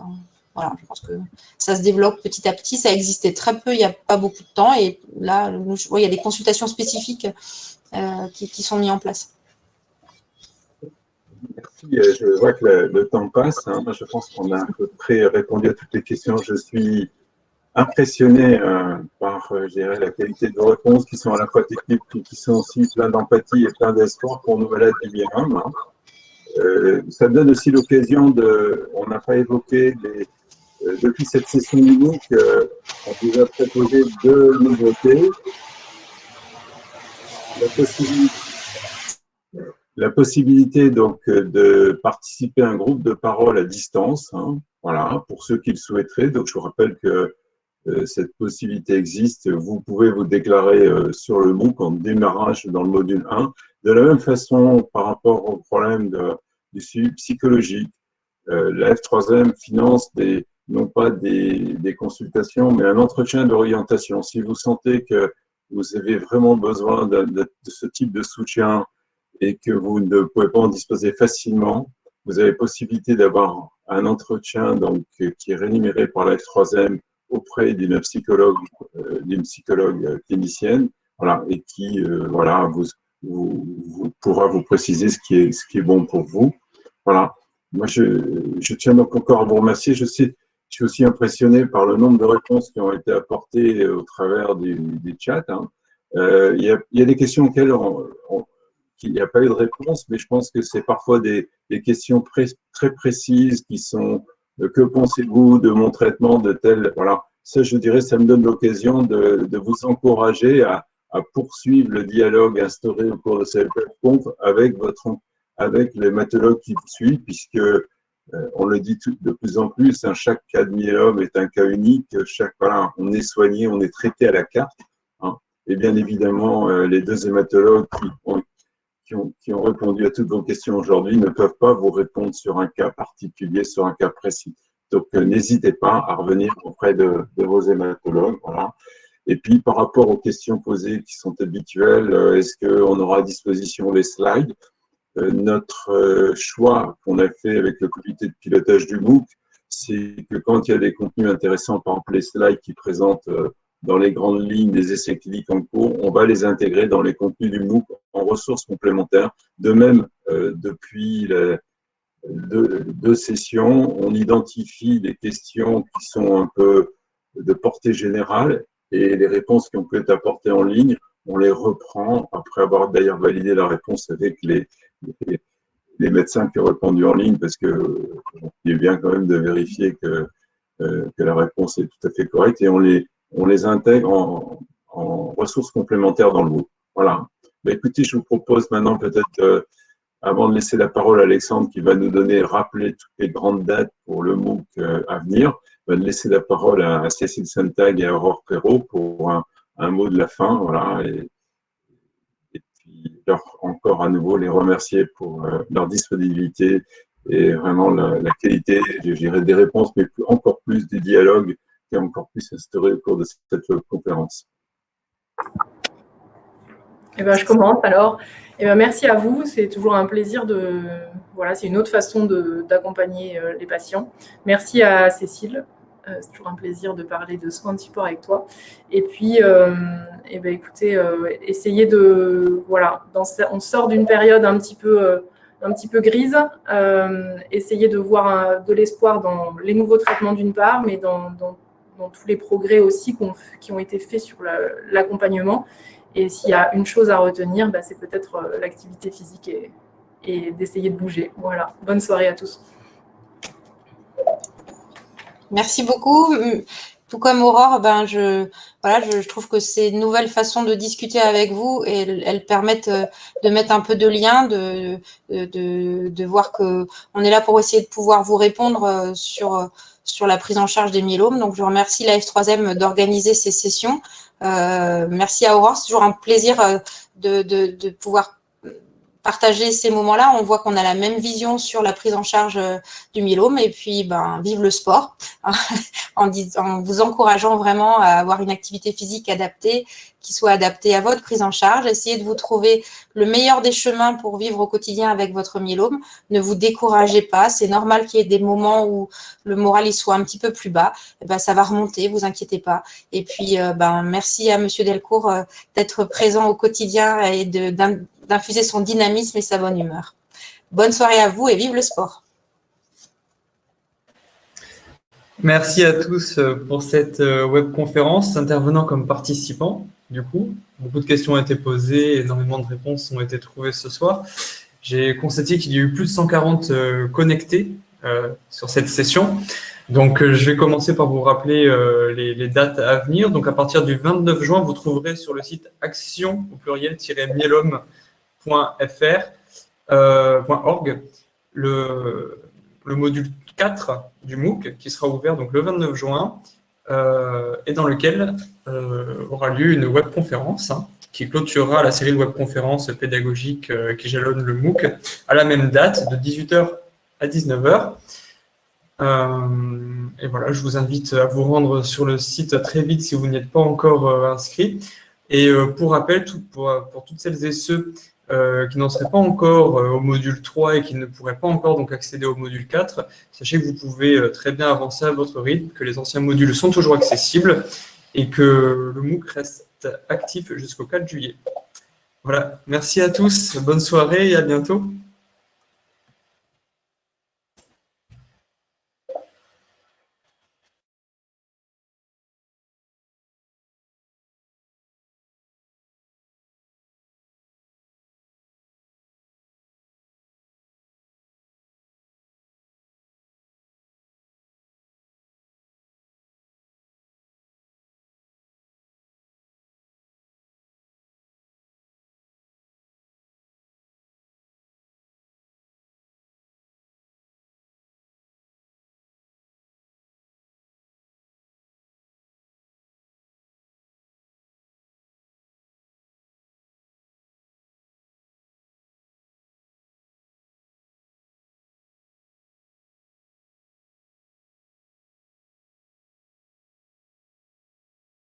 voilà, je pense que ça se développe petit à petit. Ça existait très peu il n'y a pas beaucoup de temps. Et là, il y a des consultations spécifiques qui sont mises en place. Merci. Je vois que le temps passe. Moi, je pense qu'on a à peu près répondu à toutes les questions. Je suis impressionné par, je dirais, la qualité de vos réponses qui sont à la fois techniques et qui sont aussi plein d'empathie et plein d'espoir pour nos malades du bien-être. Ça me donne aussi l'occasion on n'a pas évoqué depuis cette session unique, on vous a proposé 2 nouveautés. La possibilité donc de participer à un groupe de parole à distance, voilà, pour ceux qui le souhaiteraient. Donc je vous rappelle que cette possibilité existe. Vous pouvez vous déclarer sur le MOOC en démarrage dans le module 1. De la même façon, par rapport au problème du suivi psychologique, la F3M finance non pas des consultations, mais un entretien d'orientation. Si vous sentez que vous avez vraiment besoin de ce type de soutien et que vous ne pouvez pas en disposer facilement, vous avez possibilité d'avoir un entretien donc, qui est rémunéré par la F3M auprès d'une psychologue clinicienne, voilà, et qui voilà, vous pourra vous préciser ce qui est bon pour vous. Voilà. Moi, je tiens donc encore à vous remercier. Je suis aussi impressionné par le nombre de réponses qui ont été apportées au travers des chats. Il y a des questions auxquelles il n'y a pas eu de réponse, mais je pense que c'est parfois des questions très précises qui sont que pensez-vous de mon traitement de tel. Voilà. Ça, je dirais, ça me donne l'occasion de vous encourager à poursuivre le dialogue instauré au cours de cette conf avec les hématologues qui vous suivent, puisque on le dit de plus en plus, chaque cas de myélome est un cas unique. Voilà, on est soigné, on est traité à la carte. Et bien évidemment, les 2 hématologues qui ont répondu à toutes vos questions aujourd'hui ne peuvent pas vous répondre sur un cas particulier, sur un cas précis. Donc, n'hésitez pas à revenir auprès de vos hématologues. Voilà. Et puis, par rapport aux questions posées qui sont habituelles, est-ce qu'on aura à disposition les slides? Notre choix qu'on a fait avec le comité de pilotage du MOOC, c'est que quand il y a des contenus intéressants, par exemple les slides qui présentent dans les grandes lignes des essais cliniques en cours, on va les intégrer dans les contenus du MOOC en ressources complémentaires. De même, depuis 2 sessions, on identifie des questions qui sont un peu de portée générale et les réponses qui ont pu être apportées en ligne, on les reprend après avoir d'ailleurs validé la réponse avec les médecins qui ont répondu en ligne, parce que il est bien quand même de vérifier que la réponse est tout à fait correcte, et on les intègre en ressources complémentaires dans le MOOC. Voilà. Mais écoutez, je vous propose maintenant peut-être, avant de laisser la parole à Alexandre qui va nous rappeler toutes les grandes dates pour le MOOC à venir, de laisser la parole à Cécile Sontag et à Aurore Perrault pour un mot de la fin. Voilà. Et puis encore à nouveau les remercier pour leur disponibilité et vraiment la qualité, je dirais, des réponses, mais encore plus du dialogue qui a encore plus instauré au cours de cette conférence. Eh ben, je commence alors. Eh ben, merci à vous. C'est toujours un plaisir Voilà, c'est une autre façon d'accompagner les patients. Merci à Cécile. C'est toujours un plaisir de parler de soins de support avec toi. Et puis, eh ben, écoutez, essayez de... Voilà, on sort d'une période un petit peu un petit peu grise. Essayer de voir de l'espoir dans les nouveaux traitements d'une part, mais dans tous les progrès aussi qui ont été faits sur l'accompagnement. Et s'il y a une chose à retenir, c'est peut-être l'activité physique et d'essayer de bouger. Voilà, bonne soirée à tous. Merci beaucoup. Tout comme Aurore, je trouve que ces nouvelles façons de discuter avec vous, elles permettent de mettre un peu de lien, de voir que on est là pour essayer de pouvoir vous répondre sur la prise en charge des myélomes. Donc, je remercie la F3M d'organiser ces sessions. Merci à Aurore. C'est toujours un plaisir de pouvoir partager ces moments-là. On voit qu'on a la même vision sur la prise en charge du myélome. Et puis, vive le sport, en vous encourageant vraiment à avoir une activité physique adaptée, qui soit adaptée à votre prise en charge. Essayez de vous trouver le meilleur des chemins pour vivre au quotidien avec votre myélome. Ne vous découragez pas. C'est normal qu'il y ait des moments où le moral il soit un petit peu plus bas. Ça va remonter, vous inquiétez pas. Et puis, merci à Monsieur Delcourt d'être présent au quotidien et d'infuser son dynamisme et sa bonne humeur. Bonne soirée à vous et vive le sport. Merci à tous pour cette webconférence, intervenant comme participants. Du coup, beaucoup de questions ont été posées, énormément de réponses ont été trouvées ce soir. J'ai constaté qu'il y a eu plus de 140 connectés sur cette session. Donc, je vais commencer par vous rappeler les dates à venir. Donc, à partir du 29 juin, vous trouverez sur le site action au pluriel-myélome.org le module 4 du MOOC qui sera ouvert donc le 29 juin et dans lequel aura lieu une webconférence qui clôturera la série de webconférences pédagogiques qui jalonnent le MOOC à la même date de 18h à 19h. Et voilà, je vous invite à vous rendre sur le site très vite si vous n'y êtes pas encore inscrit. Et pour rappel, pour toutes celles et ceux qui n'en seraient pas encore au module 3 et qui ne pourraient pas encore donc accéder au module 4, sachez que vous pouvez très bien avancer à votre rythme, que les anciens modules sont toujours accessibles et que le MOOC reste actif jusqu'au 4 juillet. Voilà, merci à tous, bonne soirée et à bientôt.